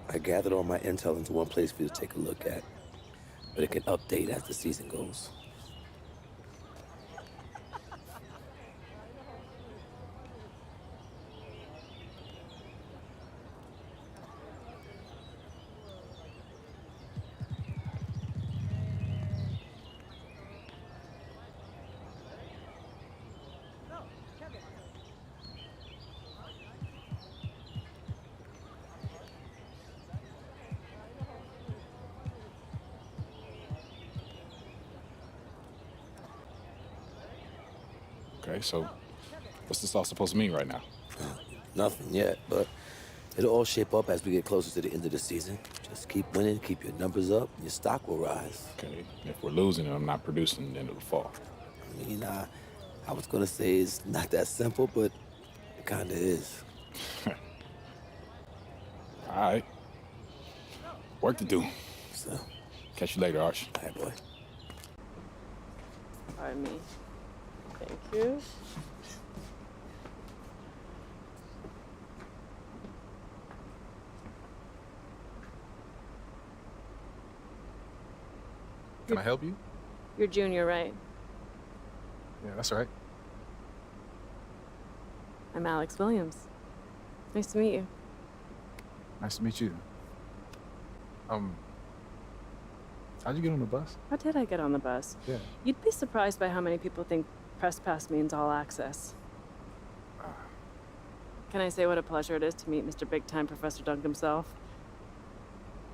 I gathered all my intel into one place for you to take a look at, but it can update as the season goes. Okay, so what's this all supposed to mean right now? Nothing yet, but it'll all shape up as we get closer to the end of the season. Just keep winning, keep your numbers up, and your stock will rise. Okay, if we're losing and I'm not producing, then it'll fall. I mean, I was gonna say it's not that simple, but it kinda is. All right. Work to do. So, Catch you later, Arch. all right, boy. Pardon me. Thank you. Can I help you? You're Junior, right? Yeah, that's right. I'm Alex Williams. Nice to meet you. Nice to meet you. How'd you get on the bus? How did I get on the bus? Yeah. You'd be surprised by how many people think Press Pass means all access. Can I say what a pleasure it is to meet Mr. Big Time Professor Dunk himself?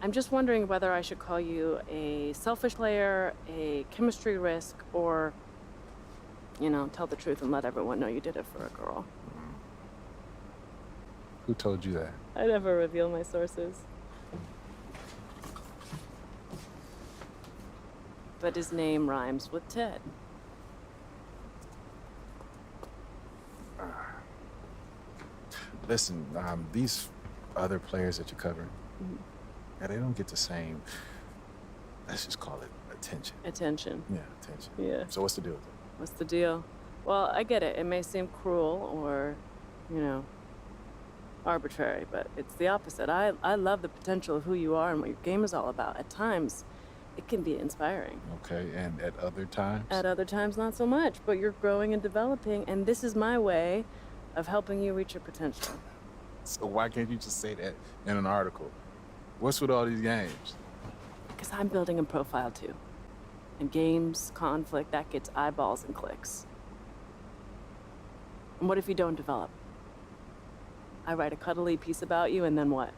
I'm just wondering whether I should call you a selfish player, a chemistry risk, or, you know, tell the truth and let everyone know you did it for a girl. Who told you that? I never reveal my sources. But his name rhymes with Ted. Listen, these other players that you're covering, yeah, they don't get the same, let's just call it attention. Attention. Yeah, attention. Yeah. So what's the deal with it? What's the deal? Well, I get it. It may seem cruel or, you know, arbitrary, but it's the opposite. I love the potential of who you are and what your game is all about. At times, it can be inspiring. Okay, and at other times? At other times, not so much, but you're growing and developing, and this is my way of helping you reach your potential. So why can't you just say that in an article? What's with all these games? Because I'm building a profile too. And games, conflict, that gets eyeballs and clicks. And what if you don't develop? I write a cuddly piece about you, and then what?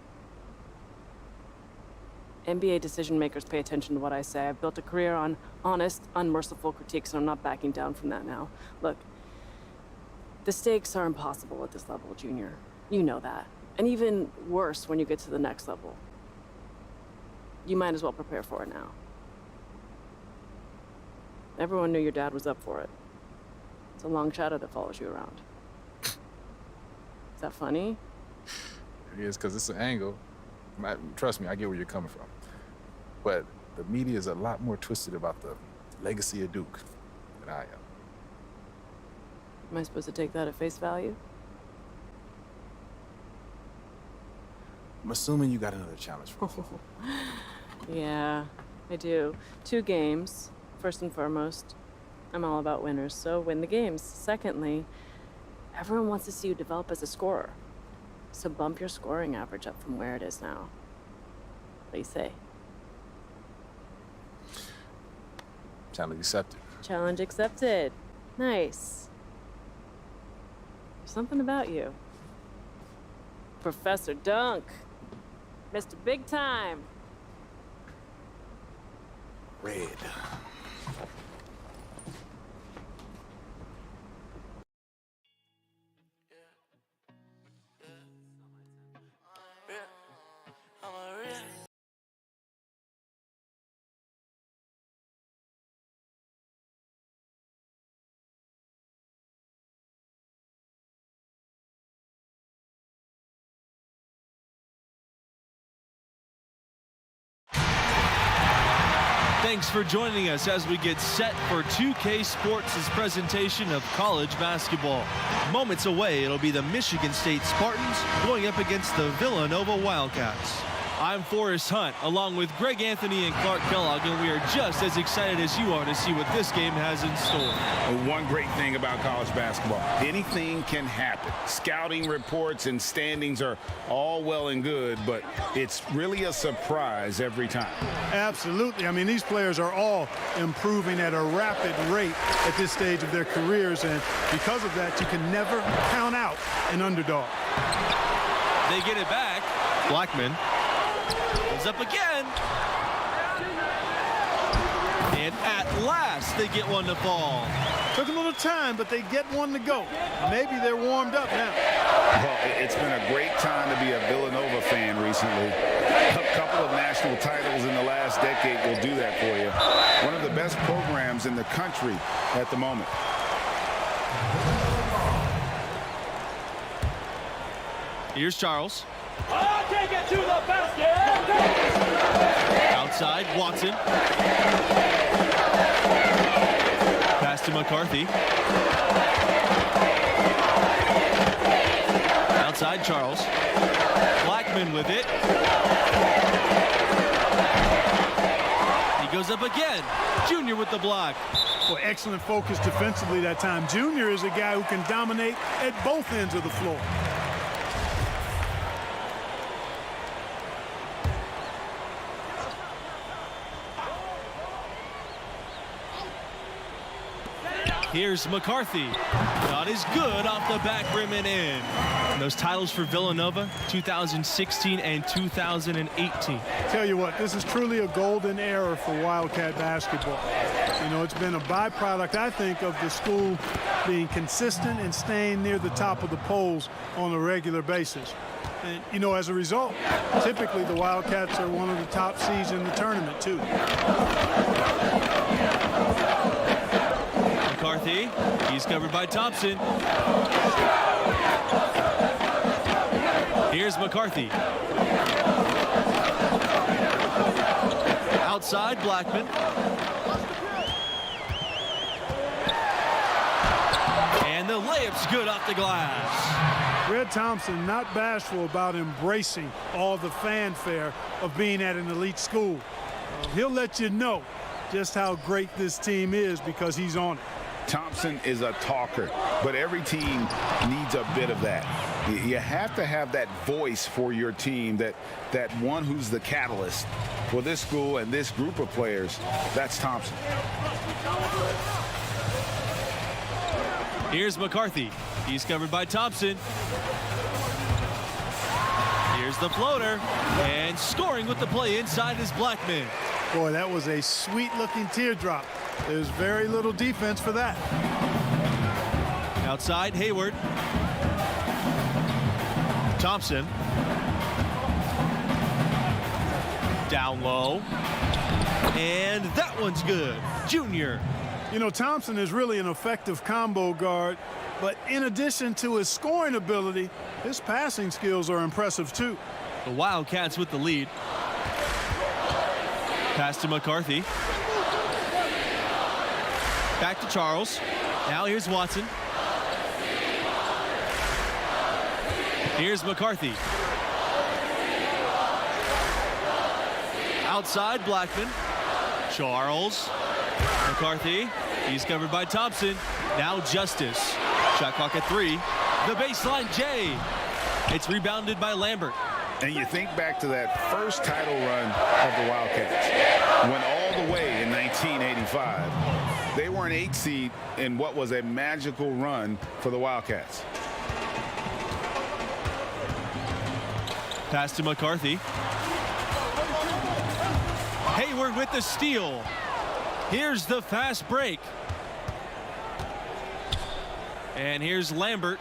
NBA decision makers pay attention to what I say. I've built a career on honest, unmerciful critiques, and I'm not backing down from that now. Look, the stakes are impossible at this level, Junior. You know that. And even worse when you get to the next level. You might as well prepare for it now. Everyone knew your dad was up for it. It's a long shadow that follows you around. Is that funny? It is, because it's an angle. Trust me, I get where you're coming from. But the media is a lot more twisted about the legacy of Duke than I am. Am I supposed to take that at face value? I'm assuming you got another challenge for me. Yeah, I do. 2 games, first and foremost. I'm all about winners, so win the games. Secondly, everyone wants to see you develop as a scorer. So bump your scoring average up from where it is now. What do you say? Challenge accepted. Challenge accepted. Nice. You're something about you. Professor Dunk. Mr. Big Time. Red. Thanks for joining us as we get set for 2K Sports' presentation of college basketball. Moments away, it'll be the Michigan State Spartans going up against the Villanova Wildcats. I'm Forrest Hunt, along with Greg Anthony and Clark Kellogg, and we are just as excited as you are to see what this game has in store. One great thing about college basketball, anything can happen. Scouting reports and standings are all well and good, but it's really a surprise every time. Absolutely. I mean, these players are all improving at a rapid rate at this stage of their careers, and because of that, you can never count out an underdog. They get it back. Blackman is up again. And at last, they get one to fall. Took a little time, but they get one to go. Maybe they're warmed up now. Well, it's been a great time to be a Villanova fan recently. A couple of national titles in the last decade will do that for you. One of the best programs in the country at the moment. Here's Charles. I'll take it to the basket. Outside, Watson. Pass to McCarthy. Outside, Charles. Blackman with it. He goes up again. Junior with the block. Well, excellent focus defensively that time. Junior is a guy who can dominate at both ends of the floor. Here's McCarthy. Not as good off the back rim and in. And those titles for Villanova, 2016 and 2018. Tell you what, this is truly a golden era for Wildcat basketball. You know, it's been a byproduct, I think, of the school being consistent and staying near the top of the polls on a regular basis. And, you know, as a result, typically the Wildcats are one of the top seeds in the tournament, too. McCarthy, he's covered by Thompson. Here's McCarthy. Outside, Blackman. And the layup's good off the glass. Red Thompson not bashful about embracing all the fanfare of being at an elite school. He'll let you know just how great this team is because he's on it. Thompson is a talker, but every team needs a bit of that. You have to have that voice for your team, that one who's the catalyst for this school and this group of players. That's Thompson. Here's McCarthy. He's covered by Thompson. Here's the floater, and scoring with the play inside is Blackman. Boy, that was a sweet-looking teardrop. There's very little defense for that. Outside, Hayward. Thompson. Down low. And that one's good. Junior. You know, Thompson is really an effective combo guard, but in addition to his scoring ability, his passing skills are impressive too. The Wildcats with the lead. Pass to McCarthy. Back to Charles. Now here's Watson. Here's McCarthy. Outside, Blackman. Charles. McCarthy. He's covered by Thompson. Now Justice. Shot clock at 3. The baseline, Jay. It's rebounded by Lambert. And you think back to that first title run of the Wildcats. Went all the way in 1985. They were an 8 seed in what was a magical run for the Wildcats. Pass to McCarthy. Hayward with the steal. Here's the fast break. And here's Lambert.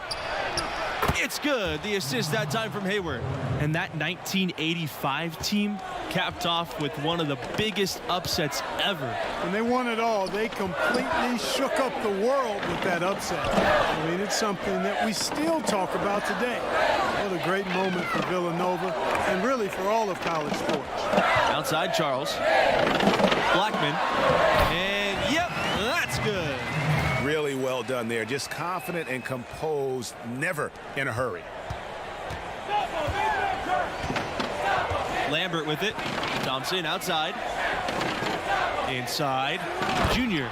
It's good. The assist that time from Hayward. And that 1985 team capped off with one of the biggest upsets ever. When they won it all, they completely shook up the world with that upset. I mean, it's something that we still talk about today. What a great moment for Villanova and really for all of college sports. Outside Charles. Blackman. And yep, that's good. Really well done there. Just confident and composed, never in a hurry. Lambert with it. Thompson outside. Inside. Junior.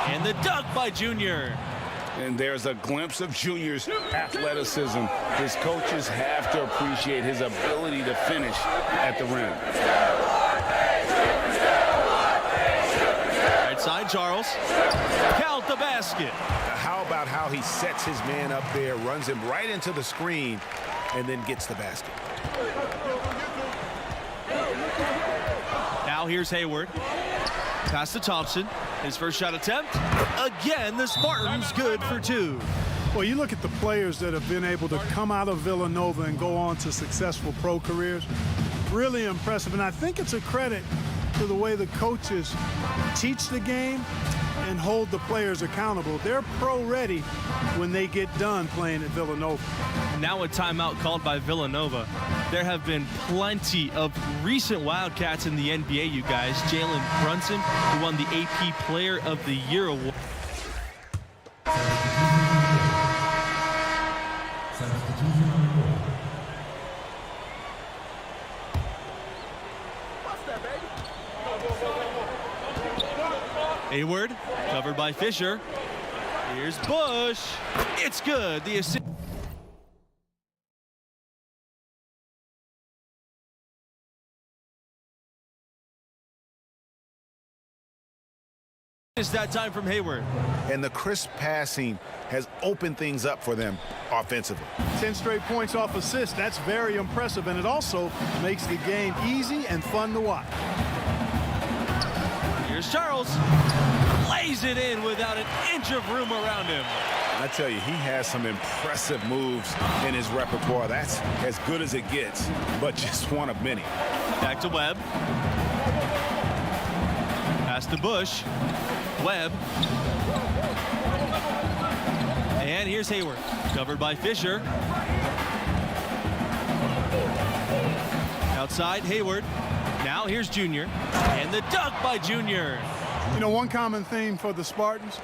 And the dunk by Junior. And there's a glimpse of Junior's athleticism. His coaches have to appreciate his ability to finish at the rim. Right side, Charles. Count the basket. How about how he sets his man up there, runs him right into the screen, and then gets the basket. Now here's Hayward. Pass to Thompson. His first shot attempt. Again, the Spartans good for two. Well, you look at the players that have been able to come out of Villanova and go on to successful pro careers. Really impressive. And I think it's a credit to the way the coaches teach the game and hold the players accountable. They're pro-ready when they get done playing at Villanova. Now a timeout called by Villanova. There have been plenty of recent Wildcats in the NBA, you guys. Jalen Brunson, who won the AP Player of the Year award. Hayward, covered by Fisher. Here's Bush. It's good. The assist. Is that time from Hayward. And the crisp passing has opened things up for them offensively. 10 straight points off assists. That's very impressive, and it also makes the game easy and fun to watch. Here's Charles. Lays it in without an inch of room around him. I tell you, he has some impressive moves in his repertoire. That's as good as it gets, but just one of many. Back to Webb. Pass to Bush. Webb. And here's Hayward. Covered by Fisher. Outside, Hayward. Now here's Junior. And the dunk by Junior. You know, one common theme for the Spartans,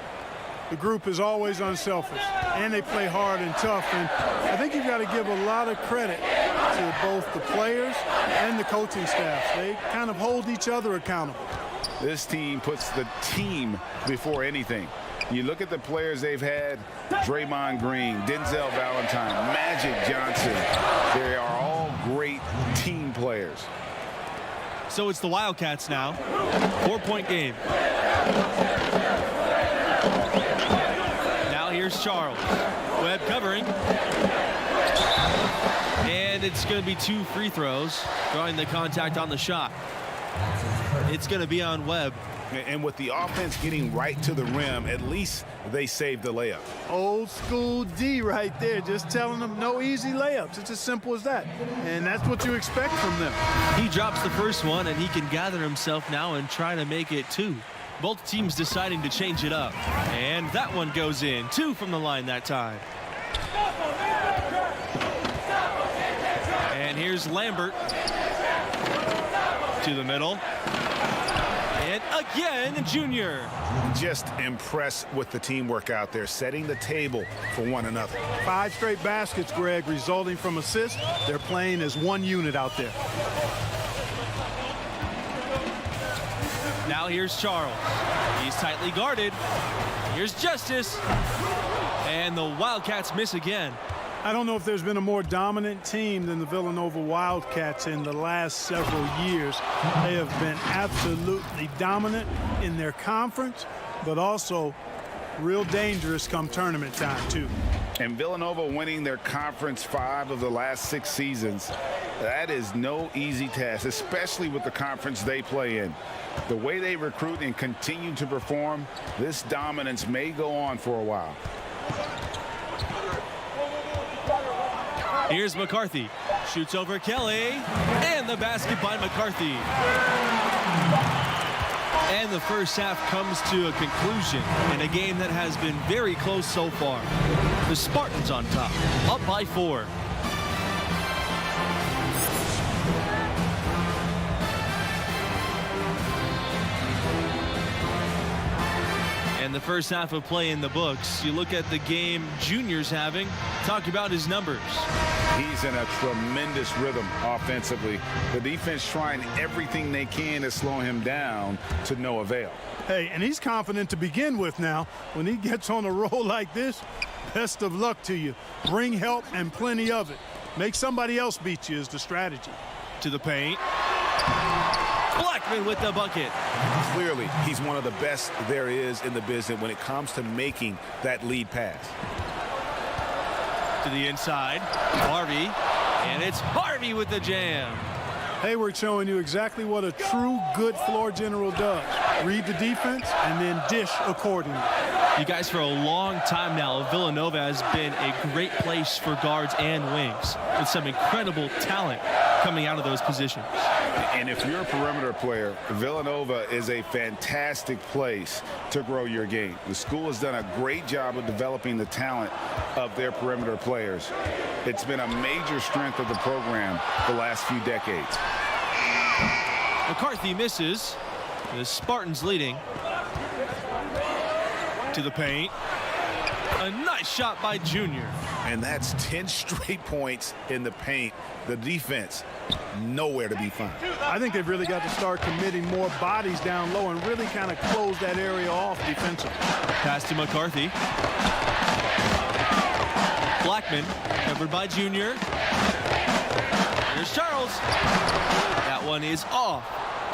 the group is always unselfish, and they play hard and tough. And I think you've got to give a lot of credit to both the players and the coaching staffs. They kind of hold each other accountable. This team puts the team before anything. You look at the players they've had: Draymond Green, Denzel Valentine, Magic Johnson. They are all great team players. So it's the Wildcats now. 4-point game. Now here's Charles. Webb covering. And it's going to be 2 free throws, drawing the contact on the shot. It's going to be on Webb. And with the offense getting right to the rim, at least they saved the layup. Old school D right there, just telling them no easy layups. It's as simple as that. And that's what you expect from them. He drops the first one, and he can gather himself now and try to make it 2. Both teams deciding to change it up. And that one goes in. 2 from the line that time. And here's Lambert. To the middle. And again, Junior. Just impressed with the teamwork out there, setting the table for one another. 5 straight baskets, Greg, resulting from assists. They're playing as one unit out there. Now here's Charles. He's tightly guarded. Here's Justice. And the Wildcats miss again. I don't know if there's been a more dominant team than the Villanova Wildcats in the last several years. They have been absolutely dominant in their conference, but also real dangerous come tournament time, too. And Villanova winning their conference 5 of the last 6 seasons That is no easy task, especially with the conference they play in. The way they recruit and continue to perform, this dominance may go on for a while. Here's McCarthy. Shoots over Kelly. And the basket by McCarthy. And the first half comes to a conclusion in a game that has been very close so far. The Spartans on top, up by 4. And the first half of play in the books. You look at the game Junior's having, talk about his numbers. He's in a tremendous rhythm offensively. The defense trying everything they can to slow him down to no avail. Hey, and he's confident to begin with now. When he gets on a roll like this, best of luck to you. Bring help and plenty of it. Make somebody else beat you is the strategy. To the paint. Blackman with the bucket. Clearly, he's one of the best there is in the business when it comes to making that lead pass. To the inside, Harvey, and it's Harvey with the jam. Hayward showing you exactly what a true good floor general does. Read the defense and then dish accordingly. You guys, for a long time now, Villanova has been a great place for guards and wings with some incredible talent coming out of those positions. And if you're a perimeter player, Villanova is a fantastic place to grow your game. The school has done a great job of developing the talent of their perimeter players. It's been a major strength of the program the last few decades. McCarthy misses. The Spartans leading. To the paint. A nice shot by Junior. And that's 10 straight points in the paint. The defense, nowhere to be found. I think they've really got to start committing more bodies down low and really kind of close that area off defensively. Pass to McCarthy. Blackman, covered by Junior. Here's Charles. That one is off.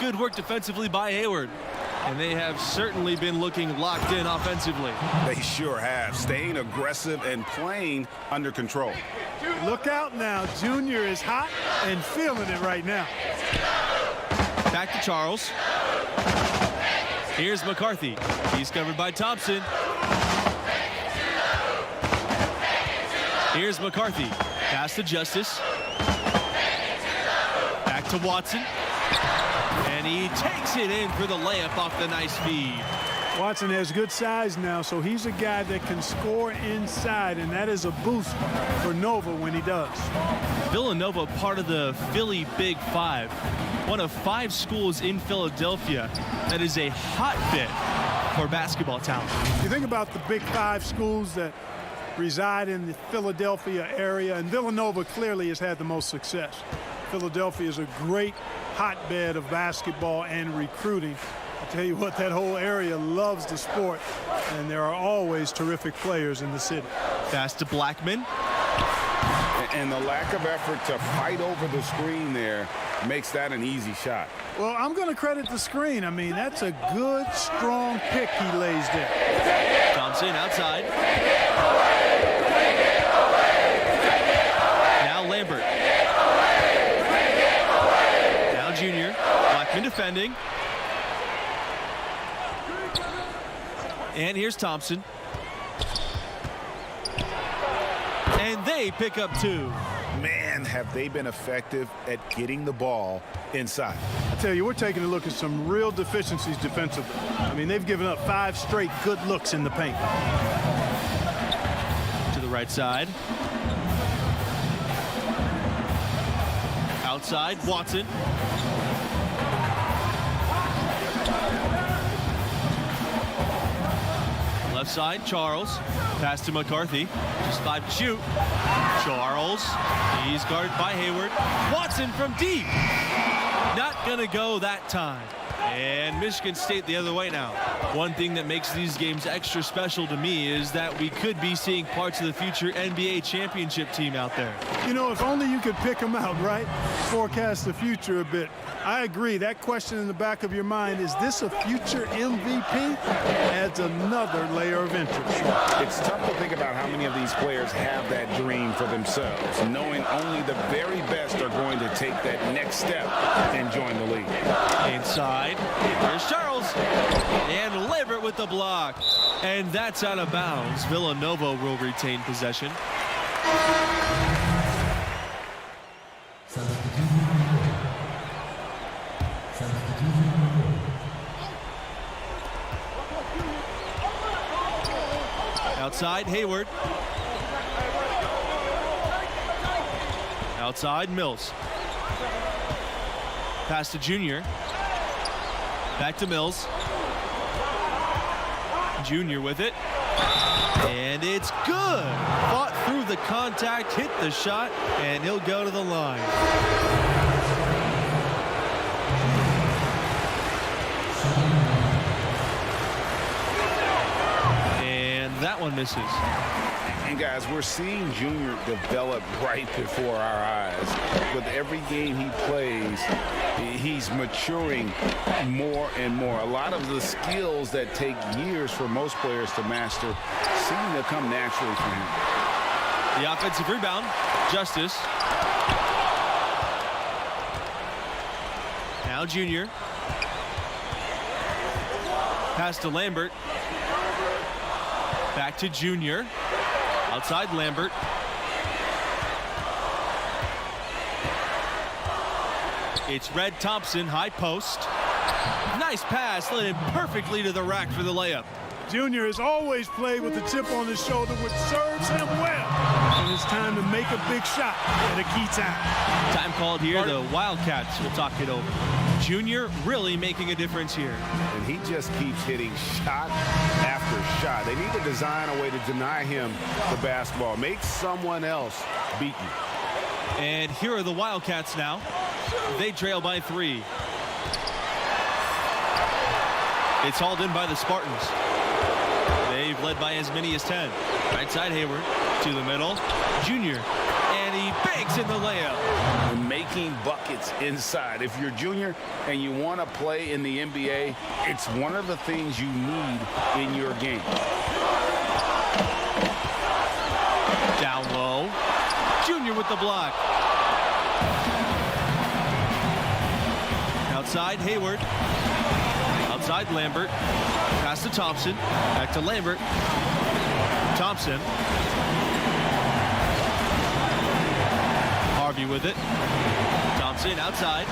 Good work defensively by Hayward. And they have certainly been looking locked in offensively. They sure have, staying aggressive and playing under control. Look out now. Junior is hot and feeling it right now. Back to Charles. Here's McCarthy. He's covered by Thompson. Here's McCarthy. Pass to Justice. Back to Watson. And he takes it in for the layup off the nice feed. Watson has good size now, so he's a guy that can score inside, and that is a boost for Nova when he does. Villanova, part of the Philly Big Five, one of 5 schools in Philadelphia that is a hotbed for basketball talent. You think about the Big 5 schools that reside in the Philadelphia area, and Villanova clearly has had the most success. Philadelphia is a great hotbed of basketball and recruiting. I tell you what, that whole area loves the sport, and there are always terrific players in the city. Pass to Blackman. And the lack of effort to fight over the screen there makes that an easy shot. Well, I'm going to credit the screen. I mean, that's a good, strong pick he lays there. Thompson outside. Now Lambert. Now Junior. Blackman defending. And here's Thompson. And they pick up 2. Man, have they been effective at getting the ball inside. I tell you, we're taking a look at some real deficiencies defensively. I mean, they've given up 5 straight good looks in the paint. To the right side. Outside, Watson. Left side, Charles. Pass to McCarthy. Just 5 to shoot. Charles. He's guarded by Hayward. Watson from deep. Not gonna go that time. And Michigan State the other way now. One thing that makes these games extra special to me is that we could be seeing parts of the future NBA championship team out there. You know, if only you could pick them out, right? Forecast the future a bit. I agree. That question in the back of your mind, is this a future MVP? Adds another layer of interest. It's tough to think about how many of these players have that dream for themselves, knowing only the very best are going to take that next step and join the league. Inside, there's Charles, and Lambert with the block. And that's out of bounds. Villanova will retain possession. Outside, Hayward. Outside, Mills. Pass to Junior. Back to Mills. Junior with it. And it's good. Fought through the contact, hit the shot, and he'll go to the line. And that one misses. And guys, we're seeing Junior develop right before our eyes. With every game he plays, he's maturing more and more. A lot of the skills that take years for most players to master seem to come naturally for him. The offensive rebound, Justice. Now Junior. Pass to Lambert. Back to Junior. Outside Lambert. It's Red Thompson, high post. Nice pass, led him perfectly to the rack for the layup. Junior has always played with a chip on his shoulder, which serves him well. And it's time to make a big shot at a key time. Time called here. The Wildcats will talk it over. Junior really making a difference here. And he just keeps hitting shot after shot. They need to design a way to deny him the basketball. Make someone else beat you. And here are the Wildcats now. They trail by 3. It's hauled in by the Spartans. They've led by as many as 10. Right side Hayward to the middle. Junior. And he banks in the layup. And making buckets inside. If you're Junior and you want to play in the NBA, it's one of the things you need in your game. Down low. Junior with the block. Outside Hayward. Outside Lambert. Pass to Thompson. Back to Lambert. Thompson. Harvey with it. Thompson outside.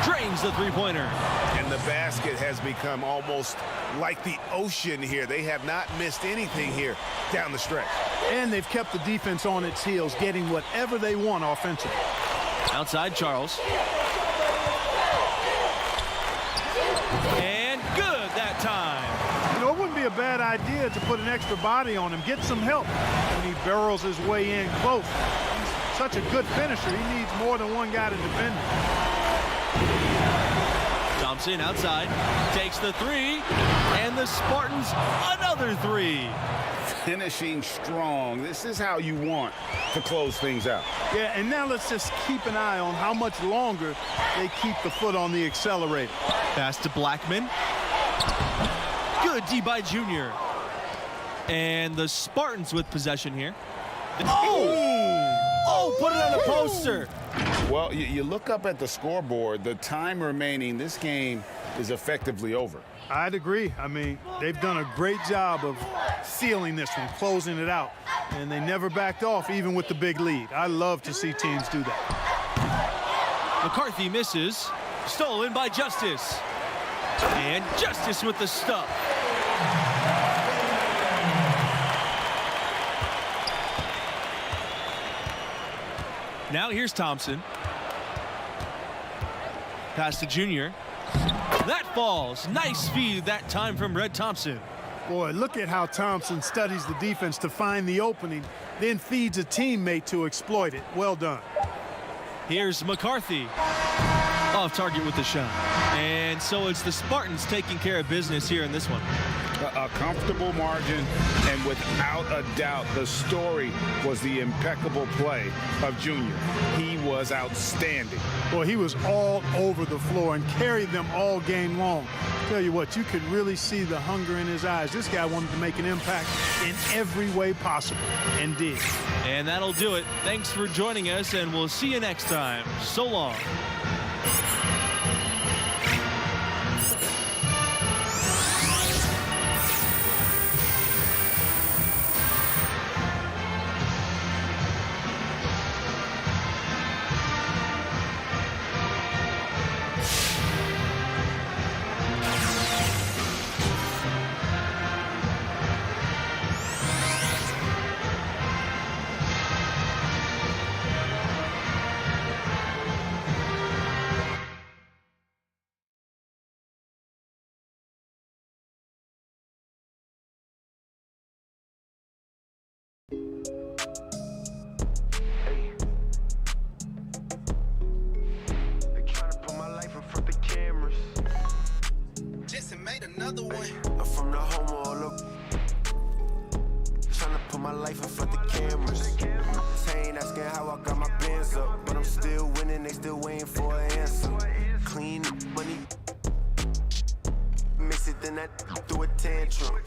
Drains the three-pointer. And the basket has become almost like the ocean here. They have not missed anything here down the stretch. And they've kept the defense on its heels, getting whatever they want offensively. Outside Charles. And good that time. You know, it wouldn't be a bad idea to put an extra body on him, get some help when he barrels his way in close. He's such a good finisher. He needs more than one guy to defend him. Thompson outside, takes the 3, and the Spartans another 3. Finishing strong. This is how you want to close things out. Yeah, and now let's just keep an eye on how much longer they keep the foot on the accelerator. Pass to Blackman. Good D by Junior. And the Spartans with possession here. Oh, put it on the poster. Well, you look up at the scoreboard, the time remaining, this game is effectively over. I'd agree. I mean, they've done a great job of sealing this one, closing it out. And they never backed off, even with the big lead. I love to see teams do that. McCarthy misses. Stolen by Justice. And Justice with the stuff. Now here's Thompson. Pass to Junior. That falls. Nice feed that time from Red Thompson. Boy, look at how Thompson studies the defense to find the opening, then feeds a teammate to exploit it. Well done. Here's McCarthy. off target with the shot. And so it's the Spartans taking care of business here in this one. A comfortable margin, and without a doubt, the story was the impeccable play of Junior. He was outstanding. Well, he was all over the floor and carried them all game long. Tell you what, you could really see the hunger in his eyes. This guy wanted to make an impact in every way possible, and did. And that'll do it. Thanks for joining us, and we'll see you next time. So long. Another one. I'm from the home all up. Tryna put my life in front of cameras. They ain't asking how I got my bands up, but I'm still winning, they still waiting for an answer. Clean money. Mix it, then that through a tantrum.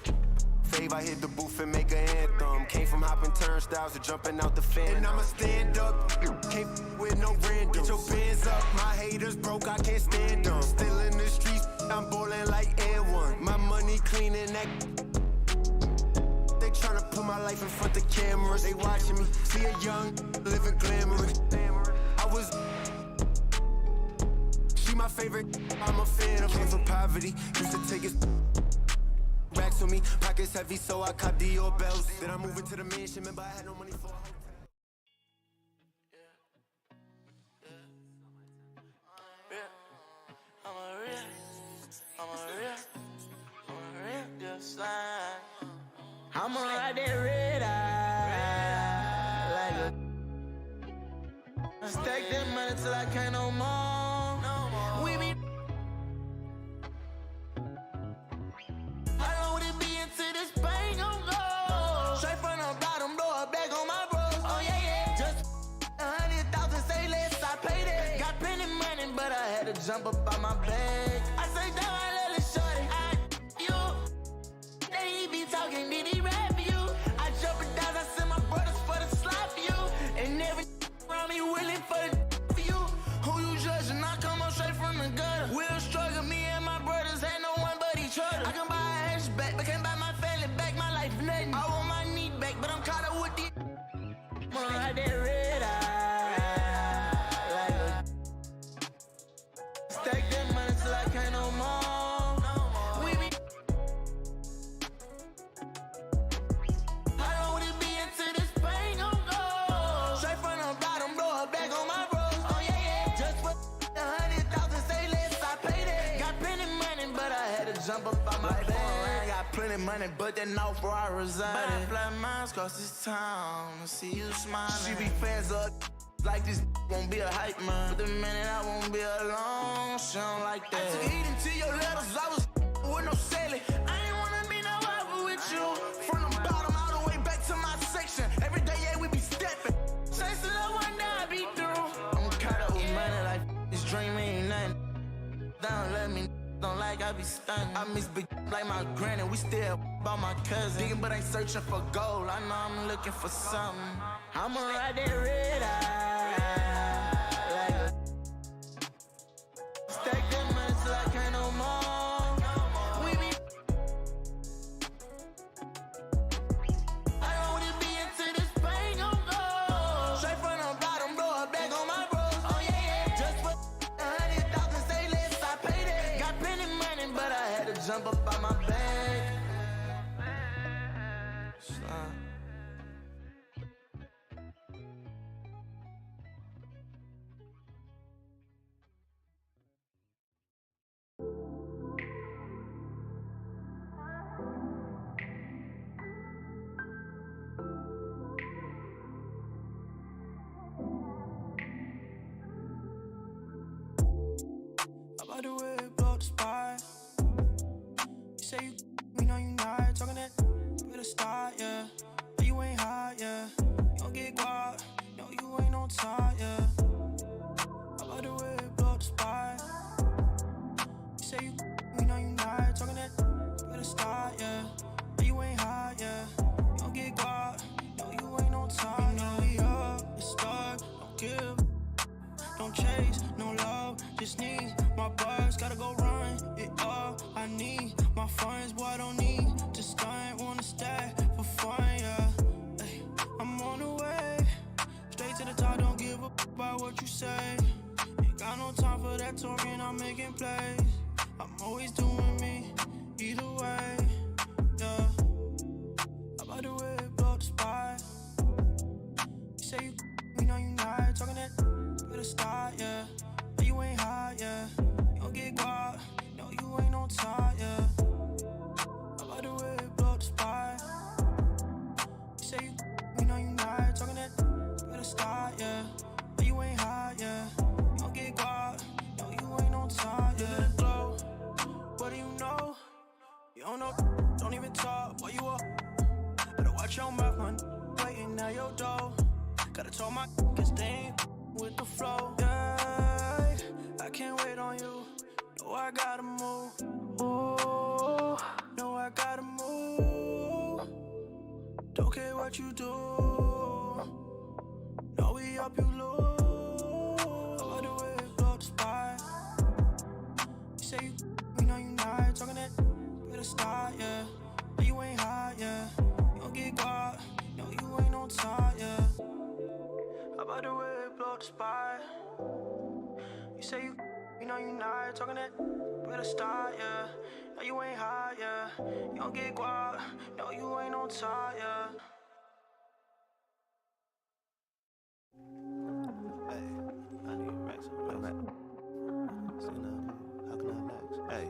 Fave, I hit the booth and make an anthem. Came from hopping turnstiles to jumping out the fan. And I'ma stand up, can't with no random. Get your bands up, my haters broke, I can't stand them. Still in the streets, I'm ballin' like Air One. My money clean and that. They tryna put my life in front of cameras. They watching me, see a young, living glamorous. I was. She my favorite, I'm a fan of. Came from poverty, used to take it. Racks on me, pockets heavy, so I caught Dior bells. Then I moved into the mansion, remember I had no money for a hotel. I'ma ride that red eye like a stack that money till I can't no more. We be I don't wanna be into this bang on go. Straight from the bottom, blow a bag on my bros. Oh yeah, yeah. Just 100,000, say less, I paid it. Got plenty money, but I had to jump up on my bag. I say down, I let it shorty. They be talking, did he rap for you? I jump it down, I send my brothers for the slap for you. And every around me willing for the for you. Who you judging? I come up straight from the gutter. We'll struggle, me and my brothers ain't no one but each other. I can buy a hatchback, but can't buy my family back. My life nothing. I want my need back, but I'm caught up with the. I'ma ride that red eye like a stack that money till I can't no more. Jump up on my bed. Got plenty money, but then off where I reside. But I fly miles across this town to see you smiling. She be fans of like this won't be a hype man. But the minute I won't be alone, she don't like that. I took heat into your letters, I was with no selling. I ain't wanna be no rival with you. From the bottom all the way back to my section. Every day, yeah, we be stepping. Chasing up one day I be through. I'm caught up with money like this dream ain't nothing. Don't let me. Don't like I be stunning. I miss big like my granny. We still about my cousin. Digging but ain't searching for gold. I know I'm looking for something. I'ma ride that red eye like a stack that money till I can't no more. We be I don't wanna be into this bang on go. Straight from the bottom, blow a bag on my bros. Oh yeah, yeah. Just for 100,000, say less, I paid it. Got plenty money, but I had to jump up on my bag. say you, we know you not talking that. Better start, yeah. But you ain't hot, yeah. You don't get guap, no, you ain't on top, yeah. I love the way it blow up the spot. You say you, we know you not talking that. Better start, yeah. But you ain't hot, yeah. You don't get guap, no, you ain't on top, yeah. You know we up, it's start, don't give. Don't chase, no love, just need my bars, gotta go run it all. I need my funds, boy, I don't need to stunt, wanna stack for fun, yeah. Ay, I'm on the way, straight to the top, don't give a about what you say. Ain't got no time for that talking, I'm making plays. I'm always doing me, either way, yeah. About the way it blow up the spot. You say you, we know you not talking that. Better start, yeah. But you ain't hot, yeah. You don't get guap, no, you ain't on top, yeah. I love the way it blow up the spot. You say you, we know you not talking that. Better start, yeah. But you ain't hot, yeah. You don't get guap, no, you ain't on top, yeah. Look at the glow, what do you know? You don't know, don't even talk, what you up? Better watch your mouth, man. Waiting at your door. Gotta tell my cause they ain't with the flow, yeah. I can't wait on you. No, I gotta move. Ooh, no, I gotta move. Don't care what you do. No, we up, you lose. I love the way it blow up the spot. You say you, we know you not talking that. Better start, yeah. But you ain't hot, yeah. You don't get guap, no, you ain't on top, yeah. About the way it blow up the spot. You say you know you not talking that. Better start, yeah. No, you ain't hot, yeah. You don't get guap, no, you ain't on top, yeah. Hey, I need racks on racks. How can I relax? Hey,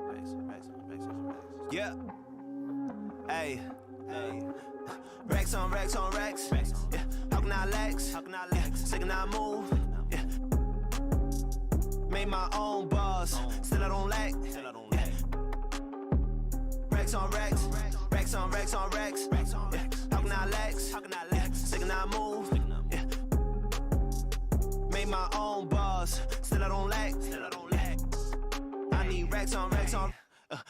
racks. Yeah. Hey. Racks on racks on racks. Yeah. How can I lax? Yeah. Sick and I move. Yeah. Made my own bars. Still I don't lack. Yeah. Racks on racks. Racks on racks on racks. Yeah. How can I lax? Yeah. Sick and I move. Yeah. Made my own bars. Still I don't lack. I need racks on racks on.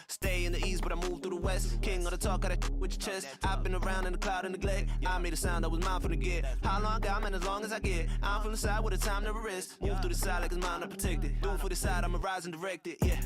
Stay in the east, but I move through the west. King of the talk, got that with your chest. I've been around in the cloud and neglect. I made a sound that was mine from the get. How long I man, as long as I get. I'm from the side with the time never rest. Move through the side like it's mine unprotected. Do it for the side, I'ma rise and direct it, yeah.